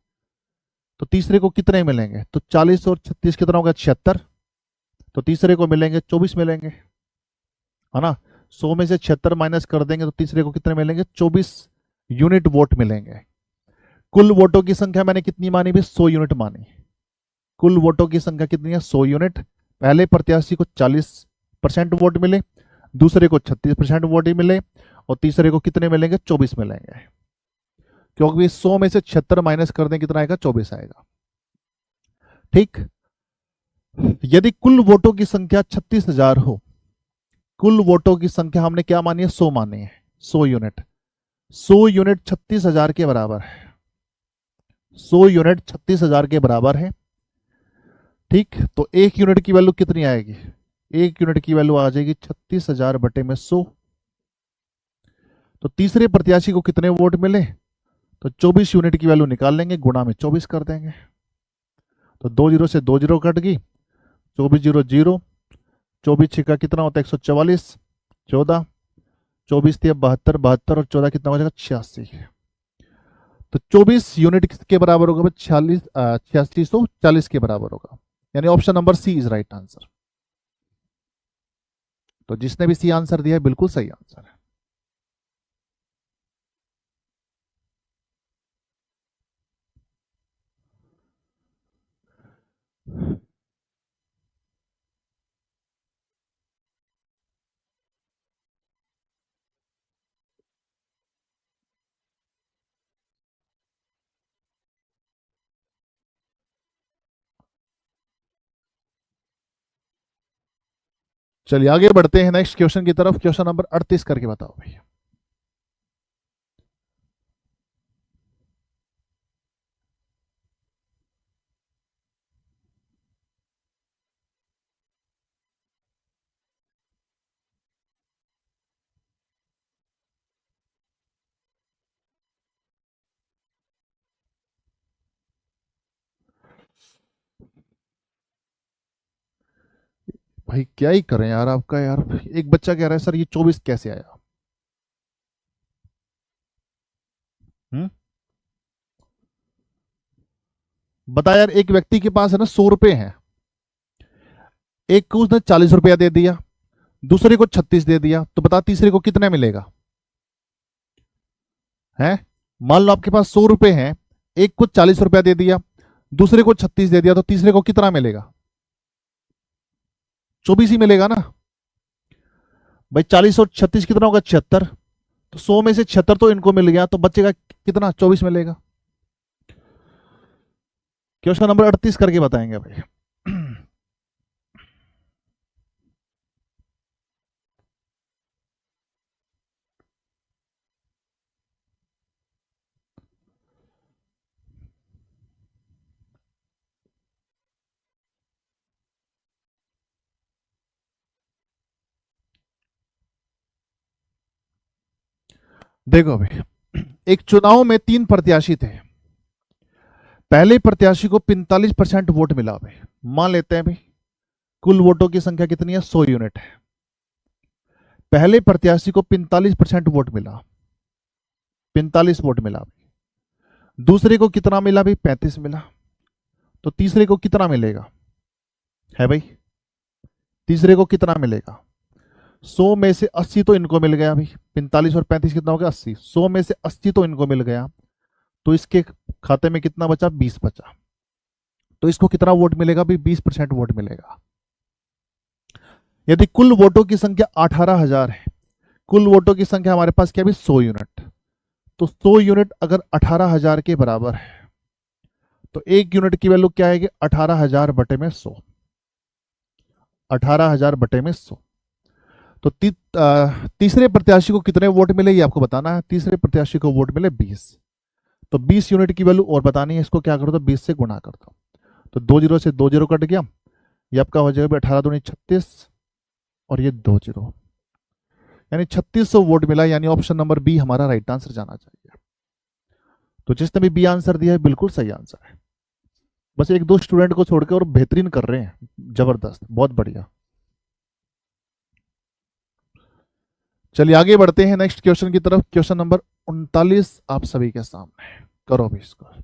S1: तो तीसरे को कितने मिलेंगे? तो 40 और 36 कितना होगा? 76। तो तीसरे को मिलेंगे 24 मिलेंगे, है ना। 100 में से 76 माइनस कर देंगे तो तीसरे को कितने मिलेंगे? 24 यूनिट वोट मिलेंगे। कुल वोटों की संख्या मैंने कितनी मानी भी? 100 यूनिट मानी। कुल वोटों की संख्या कितनी है? 100 यूनिट। पहले प्रत्याशी को 40% वोट मिले, दूसरे को 36% वोट ही मिले, और तीसरे को कितने मिलेंगे? 24 मिलेंगे। क्योंकि 100 में से 76 माइनस कर दें, कितना आएगा? 24 आएगा। ठीक। यदि कुल वोटों की संख्या 36,000 हो, कुल वोटों की संख्या हमने क्या मानी है? 100 मानी है। 100 यूनिट, 100 यूनिट 36,000 के बराबर है। 100 यूनिट 36,000 के बराबर है। ठीक। तो एक यूनिट की वैल्यू कितनी आएगी? एक यूनिट की वैल्यू आ जाएगी 36,000 बटे में 100। तो तीसरे प्रत्याशी को कितने वोट मिले? तो 24 यूनिट की वैल्यू निकाल लेंगे, गुणा में 24 कर देंगे। तो 2 जीरो से 2 जीरो कट गई, 24 जीरो जीरो, 24 छिका कितना होता है? 144, 14, 24 थी 72, 72 और 14 कितना हो जाएगा? 86। तो 24 यूनिट के बराबर होगा? 8640 के बराबर होगा। यानी option number C is right answer. तो जिसने भी सी आंसर दिया है बिल्कुल सही आंसर है। चलिए आगे बढ़ते हैं नेक्स्ट क्वेश्चन की तरफ। क्वेश्चन नंबर 38 करके बताओ भैया। भाई क्या ही करें यार आपका यार। एक बच्चा कह रहा है सर ये 24 कैसे आया? हम्म। बता यार, एक व्यक्ति के पास है ना 100 रुपए हैं, एक को उसने 40 रुपया दे दिया, दूसरे को 36 दे दिया, तो बता तीसरे को कितना मिलेगा? है, मान लो आपके पास 100 रुपए हैं, एक को 40 रुपया दे दिया, दूसरे को 36 दे दिया, तो तीसरे को कितना मिलेगा? 24 ही मिलेगा ना भाई। 40 और 36 कितना होगा? 76। तो 100 में से 76 तो इनको मिल गया, तो बचेगा कितना? 24 मिलेगा। क्वेश्चन नंबर 38 करके बताएंगे भाई। देखो भाई, एक चुनाव में 3 प्रत्याशी थे। पहले प्रत्याशी को 45% वोट मिला भाई। मान लेते हैं भाई कुल वोटों की संख्या कितनी है? 100 यूनिट है। पहले प्रत्याशी को 45% वोट मिला, 45 वोट मिला भाई। दूसरे को कितना मिला भाई? 35 मिला। तो तीसरे को कितना मिलेगा? है भाई, तीसरे को कितना मिलेगा? 100 में से 80 तो इनको मिल गया भाई। 45 और 35 कितना हो गया? 80। 100 में से 80 तो इनको मिल गया, तो इसके खाते में कितना बचा? 20 बचा। तो इसको कितना वोट मिलेगा भाई? 20% वोट मिलेगा। यदि कुल वोटों की संख्या 18,000 है, कुल वोटों की संख्या हमारे पास क्या भी? 100 यूनिट। तो 100 यूनिट अगर 18,000 के बराबर है, तो एक यूनिट की वैल्यू क्या आएगी? 18,000 बटे में 100। 18,000 बटे में 100। तो तीसरे प्रत्याशी को कितने वोट मिले ये आपको बताना है। तीसरे प्रत्याशी को वोट मिले 20। तो 20 यूनिट की वैल्यू और बतानी है। इसको क्या कर दो? 20 से गुणा कर दो। तो 2 जीरो से 2 जीरो कट गया, ये आपका हो जाएगा 18 दूनी 36 और ये 2 जीरो, यानी 3600 वोट मिला। यानी ऑप्शन नंबर बी हमारा राइट आंसर जाना चाहिए। तो जिसने भी बी आंसर दिया है बिल्कुल सही आंसर है। बस एक दो स्टूडेंट को छोड़कर और बेहतरीन कर रहे हैं, जबरदस्त, बहुत बढ़िया। चलिए आगे बढ़ते हैं नेक्स्ट क्वेश्चन की तरफ। क्वेश्चन नंबर 39 आप सभी के सामने, करो भी इसको।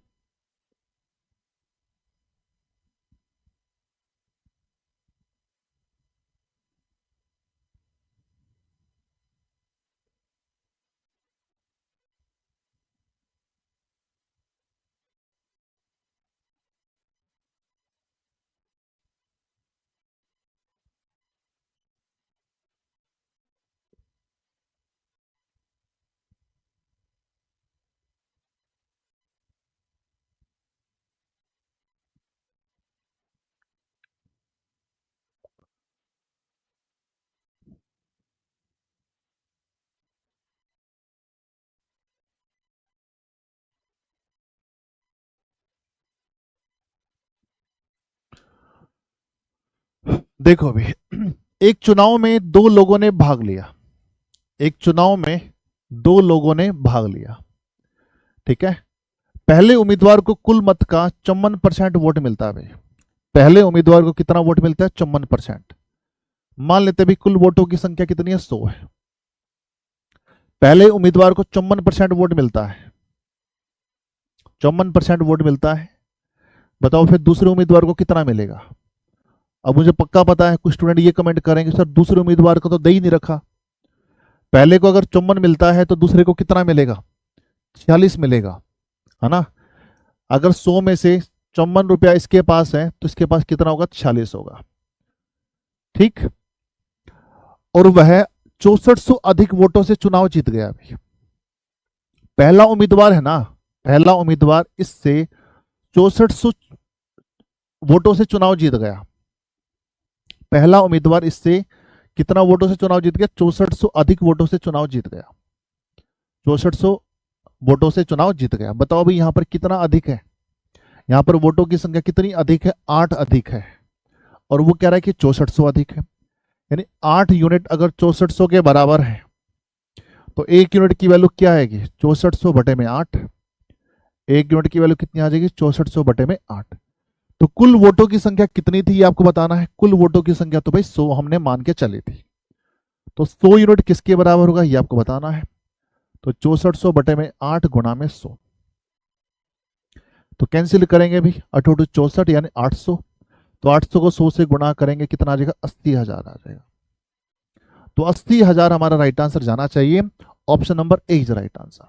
S1: देखो अभी एक चुनाव में दो लोगों ने भाग लिया, एक चुनाव में दो लोगों ने भाग लिया, ठीक है। पहले उम्मीदवार को कुल मत का 54% वोट मिलता है भाई। पहले उम्मीदवार को कितना वोट मिलता है? 54%। मान लेते भी कुल वोटों की संख्या कितनी है? 100 है। पहले उम्मीदवार को 54% वोट मिलता है, 54% वोट मिलता है। बताओ फिर दूसरे उम्मीदवार को कितना मिलेगा? अब मुझे पक्का पता है कुछ स्टूडेंट ये कमेंट करेंगे सर दूसरे उम्मीदवार को तो दे ही नहीं रखा। पहले को अगर 54 मिलता है तो दूसरे को कितना मिलेगा? 46 मिलेगा, है ना। अगर 100 में से 54 रुपया इसके पास है तो इसके पास कितना होगा? 46 होगा, ठीक। और वह 6400 अधिक वोटों से चुनाव जीत गया भाई। पहला उम्मीदवार है ना, पहला उम्मीदवार इससे 6400 वोटों से चुनाव जीत गया। पहला उम्मीदवार इससे कितना वोटों से चुनाव जीत गया? 6400 अधिक वोटों से चुनाव जीत गया, 6400 वोटों से चुनाव जीत गया। बताओ भाई यहां पर कितना अधिक है? यहां पर वोटों की संख्या कितनी अधिक है? 8 अधिक है। और वो कह रहा है कि 6400 अधिक है, यानी 8 यूनिट अगर 6400 के बराबर है तो 1 यूनिट की वैल्यू क्या आएगी? 6400 बटे में 8। 1 यूनिट की वैल्यू कितनी आ जाएगी? 6400 बटे में 8। तो कुल वोटों की संख्या कितनी थी ये आपको बताना है। कुल वोटों की संख्या तो भाई 100 हमने मान के चली थी, तो 100 यूनिट किसके बराबर होगा ये आपको बताना है। तो 6400 बटे में 8 गुणा में 100, तो कैंसिल करेंगे भी, 8 64 यानी 800। तो 800 को 100 से गुणा करेंगे कितना आ जाएगा? 80,000 आ जाएगा। तो 80,000 हमारा राइट आंसर जाना चाहिए। Option number A is right answer,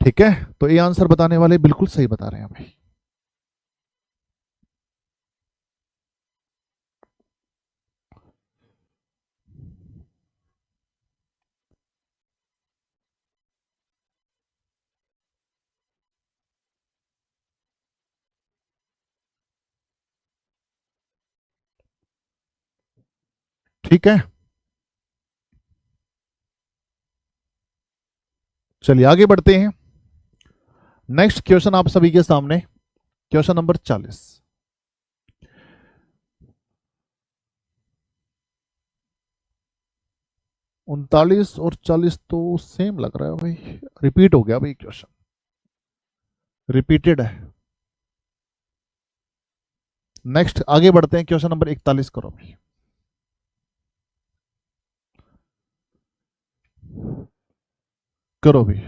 S1: ठीक है। तो ये आंसर बताने वाले बिल्कुल सही बता रहे हैं भाई। ठीक है, चलिए आगे बढ़ते हैं। नेक्स्ट क्वेश्चन आप सभी के सामने, क्वेश्चन नंबर 40। 39 और 40 तो सेम लग रहा है भाई, रिपीट हो गया भाई, क्वेश्चन रिपीटेड है। नेक्स्ट आगे बढ़ते हैं, क्वेश्चन नंबर 41 करो भाई। करो भी।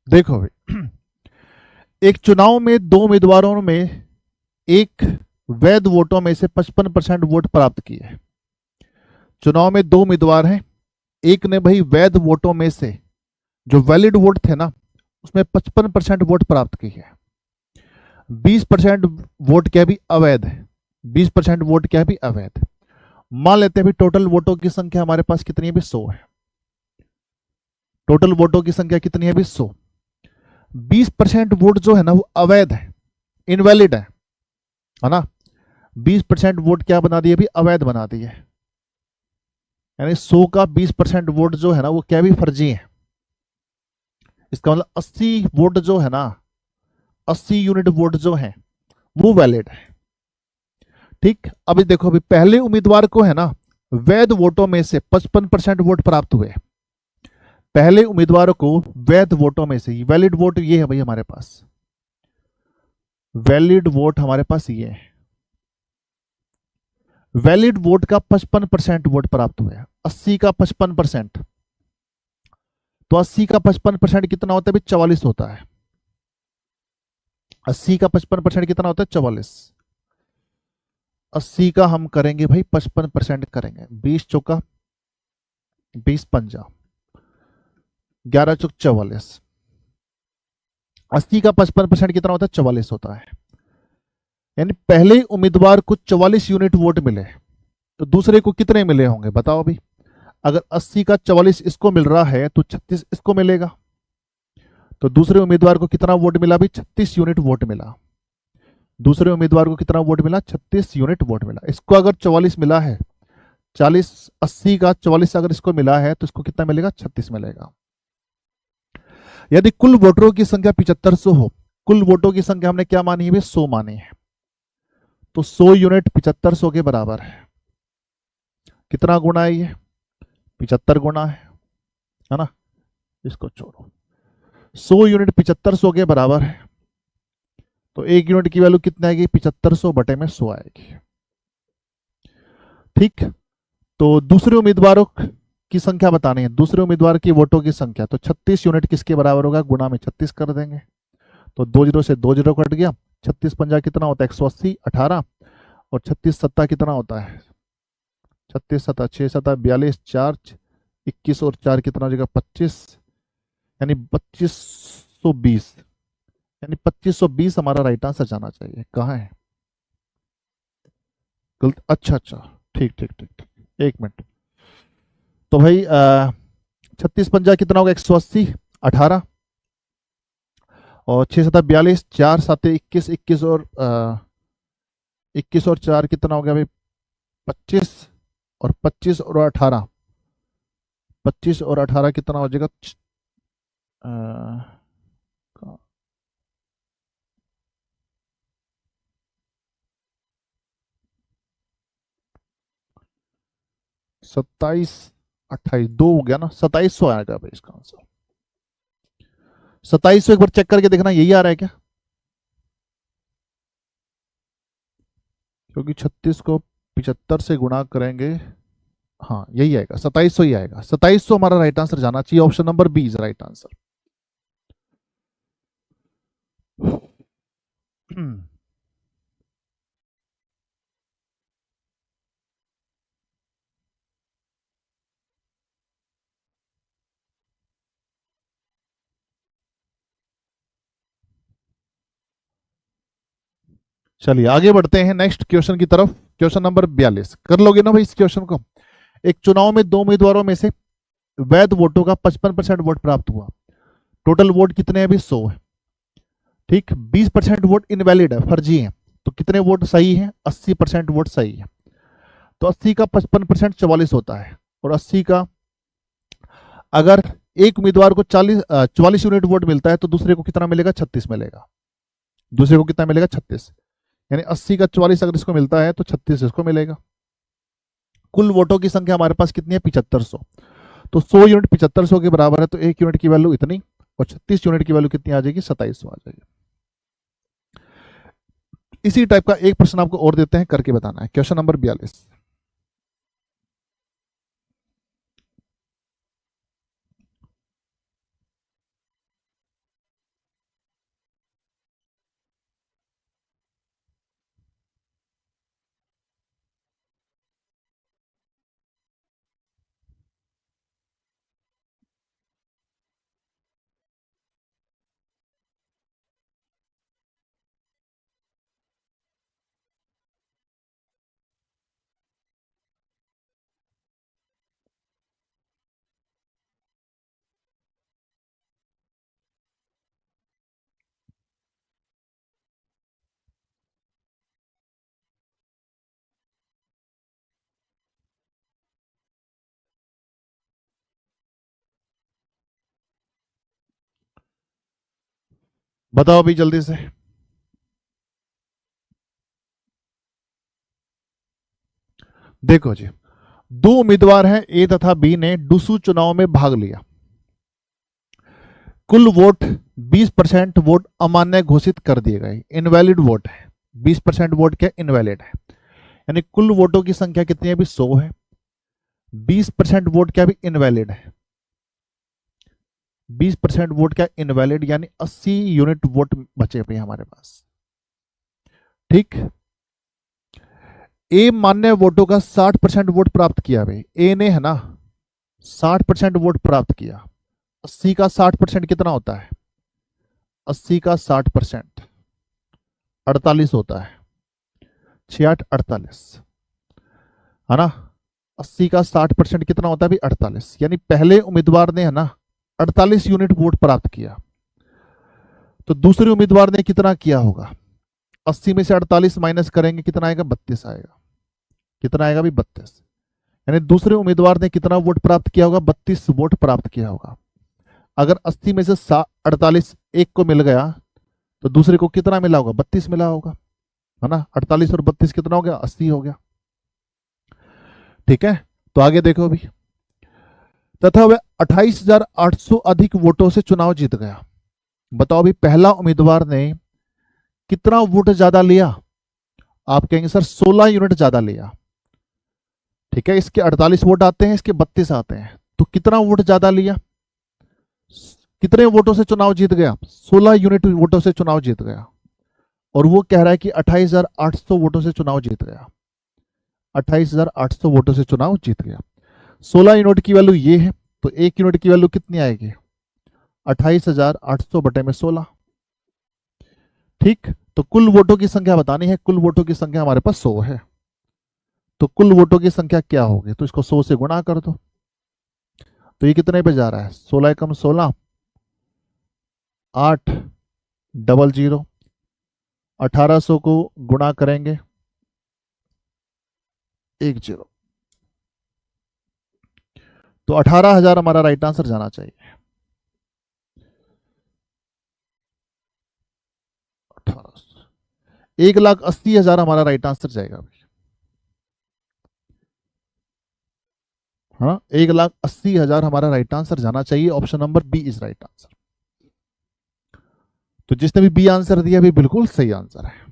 S1: देखो भाई, एक चुनाव में दो उम्मीदवारों में एक वैध वोटों में से 55% वोट प्राप्त किए। चुनाव में दो उम्मीदवार हैं, एक ने भाई वैध वोटों में से जो वैलिड वोट थे ना उसमें 55% वोट प्राप्त की है। 20% वोट क्या भी अवैध है, 20% वोट क्या भी अवैध। मान लेते हैं भी टोटल वोटों की संख्या हमारे पास कितनी है भी 100 है। टोटल वोटों की संख्या कितनी है भी 100। 20% वोट जो है ना वो अवैध है, इनवैलिड है ना। 20% वोट क्या बना दिए भी अवैध बना दिए, यानी 100 का 20% वोट जो है ना वो क्या भी फर्जी है। इसका मतलब 80 वोट जो है ना, 80 यूनिट वोट जो है वो वैलिड है। ठीक, अभी देखो, अभी पहले उम्मीदवार को है ना वैध वोटों में से 55% वोट प्राप्त हुए। पहले उम्मीदवारों को वैध वोटों में से, वैलिड वोट ये है भाई हमारे पास, वैलिड वोट हमारे पास ये है। वैलिड वोट का 55% वोट प्राप्त हुए, 80 का 55%, तो 80 का 55% कितना होता है भाई 44 होता है। 80 का 55% कितना होता है 44। 80 का हम करेंगे भाई 55% करेंगे, 20 चौका 20 पंजा 11 चौक 44। 80 का 55% कितना होता है 44 होता है। यानी पहले उम्मीदवार को 44 यूनिट वोट मिले, तो दूसरे को कितने मिले होंगे बताओ अभी। अगर 80 का 44 इसको मिल रहा है तो 36 इसको मिलेगा, तो दूसरे उम्मीदवार को कितना वोट मिला भी 36 यूनिट वोट मिला। दूसरे उम्मीदवार को कितना वोट मिला 36 यूनिट वोट मिला। इसको अगर 44 मिला है, 40 80 का 44 अगर इसको मिला है तो इसको कितना मिलेगा 36 मिलेगा। यदि कुल वोटरों की संख्या 7500 हो, कुल वोटों की संख्या हमने क्या मानी है 100 मानी है, तो 100 यूनिट 7500 के बराबर है। कितना गुना है ये 75 गुना है ना। इसको छोड़ो, 100 यूनिट 7500 के बराबर है, तो एक यूनिट की वैल्यू कितनी आएगी 7500 बटे में 100 आएगी। ठीक, तो दूसरे उम्मीदवारों की संख्या बतानी है, दूसरे उम्मीदवार की वोटों की संख्या, तो 36 यूनिट किसके बराबर होगा गुना में 36 कर देंगे, तो 2 जीरो से 2 जीरो कट गया। 36 पंजा कितना होता है 180 18, और 36 सत्ता कितना होता है 36 सत्ता 6 सत्ता 42 4 21 और 4 कितना हो जाएगा 25, यानी 2520, यानी 2520 हमारा राइट आंसर जाना चाहिए। कहाँ है गलत, अच्छा अच्छा, ठीक ठीक ठीक ठीक, एक मिनट। तो भाई 36 पंजा कितना होगा 180 18, और 6 सत्ता 42 4 साते 21 21 और 21 और 4 कितना हो गया भाई 25, और 25 और 18, 25 और 18 कितना हो जाएगा 27 28 दो हो गया ना, 2700 आएगा भाई इसका आंसर। 2700 एक बार चेक करके देखना यही आ रहा है क्या, क्योंकि 36 को 75 से गुणा करेंगे, हाँ यही आएगा 2700 ही आएगा। 2700 हमारा राइट आंसर जाना चाहिए, option number B is right answer. चलिए आगे बढ़ते हैं नेक्स्ट क्वेश्चन की तरफ। क्वेश्चन नंबर 42 कर लोगे ना भाई इस क्वेश्चन को। एक चुनाव में दो उम्मीदवारों में से वैध वोटों का 55% वोट प्राप्त हुआ, टोटल वोट कितने हैं अभी 100 है। ठीक, 20% वोट इनवैलिड है, फर्जी है, तो कितने वोट सही है 80% वोट सही है। तो 80 का 55% 44 होता है, और 80 का अगर एक उम्मीदवार को 44 यूनिट वोट मिलता है तो दूसरे को कितना मिलेगा 36 मिलेगा। दूसरे को कितना मिलेगा 36, यानी 80 का 44 अगर इसको मिलता है तो 36 इसको मिलेगा। कुल वोटों की संख्या हमारे पास कितनी है 7500, तो 100 यूनिट 7500 के बराबर है, तो एक यूनिट की वैल्यू इतनी, और 36 यूनिट की वैल्यू कितनी आ जाएगी 2700 आ जाएगी। इसी टाइप का एक प्रश्न आपको और देते हैं, करके बताना है। Question number 42। बताओ अभी जल्दी से। देखो जी, दो उम्मीदवार हैं ए तथा बी ने डूसू चुनाव में भाग लिया। कुल वोट 20% वोट अमान्य घोषित कर दिए गए, इनवैलिड वोट है। 20% वोट क्या इनवैलिड है, यानी कुल वोटों की संख्या कितनी है अभी 100 है। 20% वोट क्या भी इनवैलिड है। 20% वोट क्या इनवैलिड, यानी 80 यूनिट वोट बचे पे हमारे पास। ठीक, ए मान्य वोटों का 60% वोट प्राप्त किया भाई, ए ने है ना 60% वोट प्राप्त किया। 80 का 60% कितना होता है, 80 का 60% 48 होता है, 68 48 है ना। 80 का 60% कितना होता है भी 48, यानी पहले उम्मीदवार ने है ना 48 यूनिट वोट प्राप्त किया, तो दूसरे उम्मीदवार ने कितना किया होगा। 80 में से 48 माइनस करेंगे कितना आएगा, 32 आएगा। कितना आएगा भी 32, यानी दूसरे उम्मीदवार ने कितना वोट प्राप्त किया होगा, 32 वोट प्राप्त किया होगा। अगर 80 में से 48 एक को मिल गया तो दूसरे को कितना मिला होगा, 32 मिला होगा, है ना। 48 और 32 कितना हो गया, 80 हो गया। ठीक है, तो आगे देखो अभी, तथा वह 28,800 अधिक वोटों से चुनाव जीत गया। बताओ अभी पहला उम्मीदवार ने कितना वोट ज्यादा लिया, आप कहेंगे सर 16 यूनिट ज्यादा लिया। ठीक है, इसके 48 वोट आते हैं, इसके 32 आते हैं, तो कितना वोट ज्यादा लिया, कितने वोटों से चुनाव जीत गया, 16 यूनिट वोटों से चुनाव जीत गया। और वो कह रहा है कि 28,800 वोटों से चुनाव जीत गया। 28,800 वोटों से चुनाव जीत गया। 16 यूनिट की वैल्यू ये है, तो एक यूनिट की वैल्यू कितनी आएगी, 28,800 बटे में 16। ठीक, तो कुल वोटों की संख्या बतानी है, कुल वोटों की संख्या हमारे पास 100 है, तो कुल वोटों की संख्या क्या होगी, तो इसको 100 से गुणा कर दो। तो ये कितने पे जा रहा है, 16 कम 16 8 00, 1800 को गुणा करेंगे 10, तो 18,000 हमारा राइट आंसर जाना चाहिए। 1800, 1,80,000 हमारा राइट आंसर जाएगा। हाँ, 1,80,000 हमारा राइट आंसर जाना चाहिए। Option number B is right answer. तो जिसने भी बी आंसर दिया भी बिल्कुल सही आंसर है।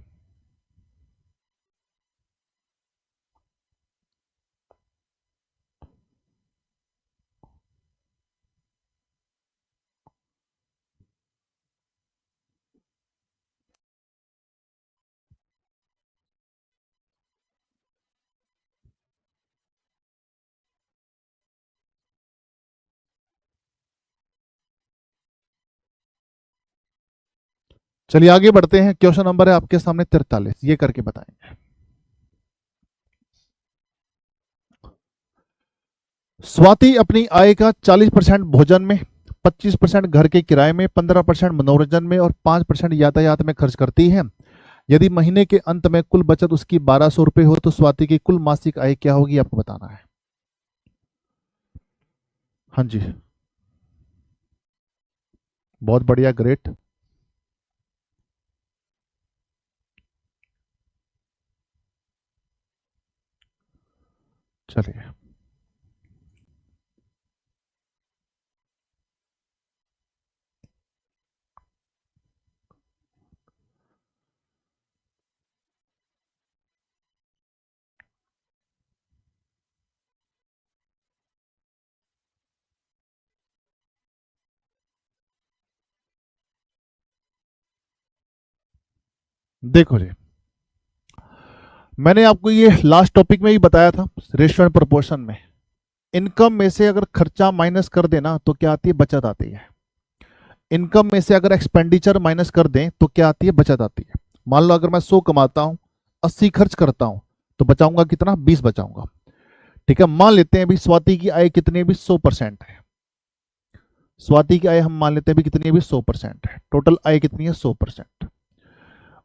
S1: चलिए आगे बढ़ते हैं। क्वेश्चन नंबर है आपके सामने 43, ये करके बताएंगे। स्वाति अपनी आय का 40% भोजन में, 25% घर के किराए में, 15% मनोरंजन में और 5% यातायात में खर्च करती है। यदि महीने के अंत में कुल बचत उसकी 1,200 रुपए हो तो स्वाति की कुल मासिक आय क्या होगी, आपको बताना है। हाँ जी, बहुत बढ़िया, ग्रेट। चलिए, देखो जी, मैंने आपको ये लास्ट टॉपिक में ही बताया था, रेशियो एंड प्रोपोर्शन में। इनकम में से अगर खर्चा माइनस कर देना तो क्या आती है, बचत आती है। इनकम में से अगर एक्सपेंडिचर माइनस कर दें तो क्या आती है, बचत आती है। मान लो अगर मैं 100 कमाता हूं, 80 खर्च करता हूं, तो बचाऊंगा कितना, 20 बचाऊंगा। ठीक है, मान लेते हैं अभी स्वाति की आय कितनी है, भी 100% है। स्वाति की आय हम मान लेते हैं भी कितनी है, भी 100% है। टोटल आय कितनी है, 100%।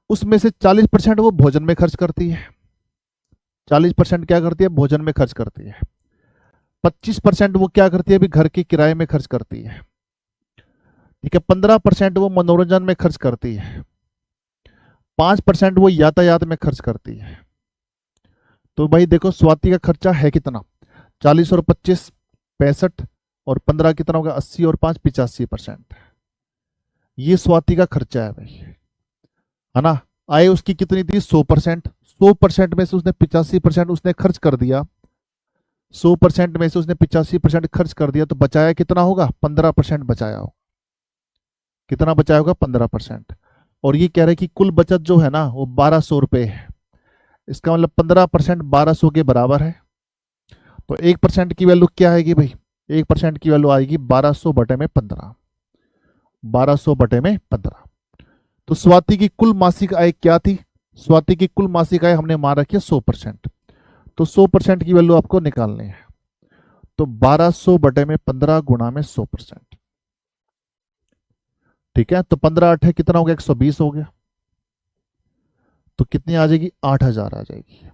S1: उसमें से 40% वो भोजन में खर्च करती है। 40% क्या करती है, भोजन में खर्च करती है। 25% वो क्या करती है, अभी घर के किराए में खर्च करती है। ठीक है, 15% वो मनोरंजन में खर्च करती है, 5% वो यातायात में खर्च करती है। तो भाई देखो स्वाति का खर्चा है कितना, 40 और 25 65, और 15 कितना होगा, 80 और 5 85%। ये स्वाति का खर्चा है भाई, है ना। आय उसकी कितनी थी, 100%। 100% में से उसने 85% उसने खर्च कर दिया, 100% में से उसने 85% खर्च कर दिया, तो बचाया कितना होगा, 15% बचाया हो। कितना बचाया होगा, 15%। और ये कह रहे कि कुल बचत जो है ना वो 1200 रुपये है। इसका मतलब 15% 1200 के बराबर है। तो 1% की वैल्यू क्या आएगी भाई, 1% की वैल्यू आएगी 1200 बटे में 15, 1200 बटे में 15। तो स्वाति की कुल मासिक आय क्या थी, स्वाति की कुल मासिक आय हमने मान रखी है 100%। तो 100% की वैल्यू आपको निकालनी है। तो 1200 बटे में 15 गुणा में 100%। ठीक है, तो 15 8 है कितना हो गया, 120 हो गया। तो कितनी आ जाएगी, 8000 आ जाएगी।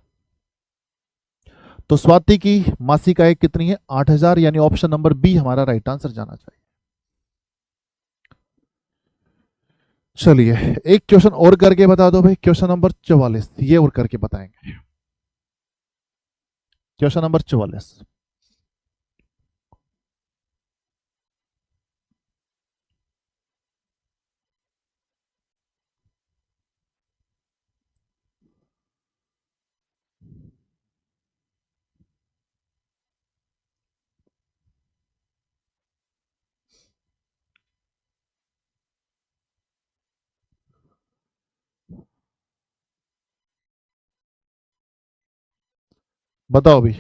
S1: तो स्वाति की मासिक आय कितनी है, 8000, यानी ऑप्शन नंबर बी हमारा राइट आंसर जाना चाहिए। चलिए एक क्वेश्चन और करके बता दो भाई, क्वेश्चन नंबर 44, ये और करके बताएंगे। क्वेश्चन नंबर 44, बताओ भाई।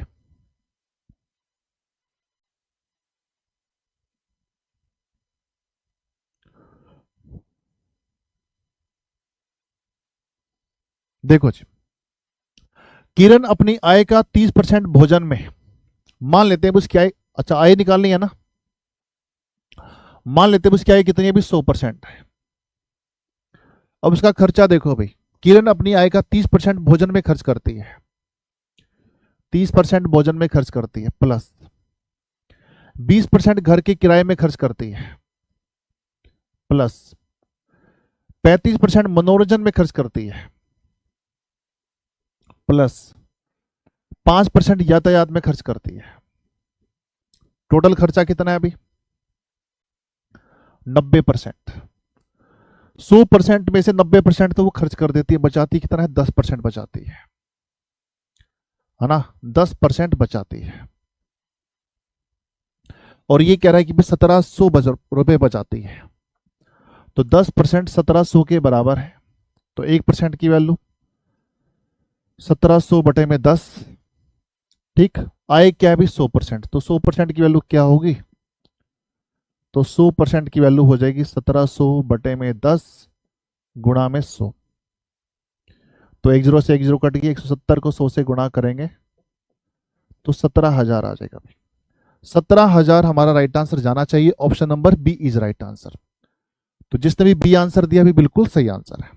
S1: देखो जी, किरण अपनी आय का 30% भोजन में, मान लेते हैं उसकी आय, अच्छा आय निकालनी है ना, मान लेते हैं उसकी आय कितनी है अभी, 100% है। अब उसका खर्चा देखो भाई, किरण अपनी आय का 30% भोजन में खर्च करती है, 30% भोजन में खर्च करती है, प्लस 20% घर के किराए में खर्च करती है, प्लस 35% मनोरंजन में खर्च करती है, प्लस 5% यातायात में खर्च करती है। टोटल खर्चा कितना है अभी, 90%। 100% में से 90% तो वो खर्च कर देती है, बचाती कितना है, 10% बचाती है ना, 10% बचाती है। और ये कह रहा है कि 1700 रुपए बचाती है। तो 10% 1700 के बराबर है। तो 1% की वैल्यू 1700 बटे में 10। ठीक, आय क्या है भी 100%, तो 100% की वैल्यू क्या होगी, तो 100% की वैल्यू हो जाएगी 1700 बटे में 10 गुणा में 100। तो 10 से 10 कट गई, 170 को 100 से गुणा करेंगे तो 17,000 आ जाएगा भाई। 17,000 हमारा राइट आंसर जाना चाहिए, option number B is right answer. तो जिसने भी बी आंसर दिया भी बिल्कुल सही आंसर है।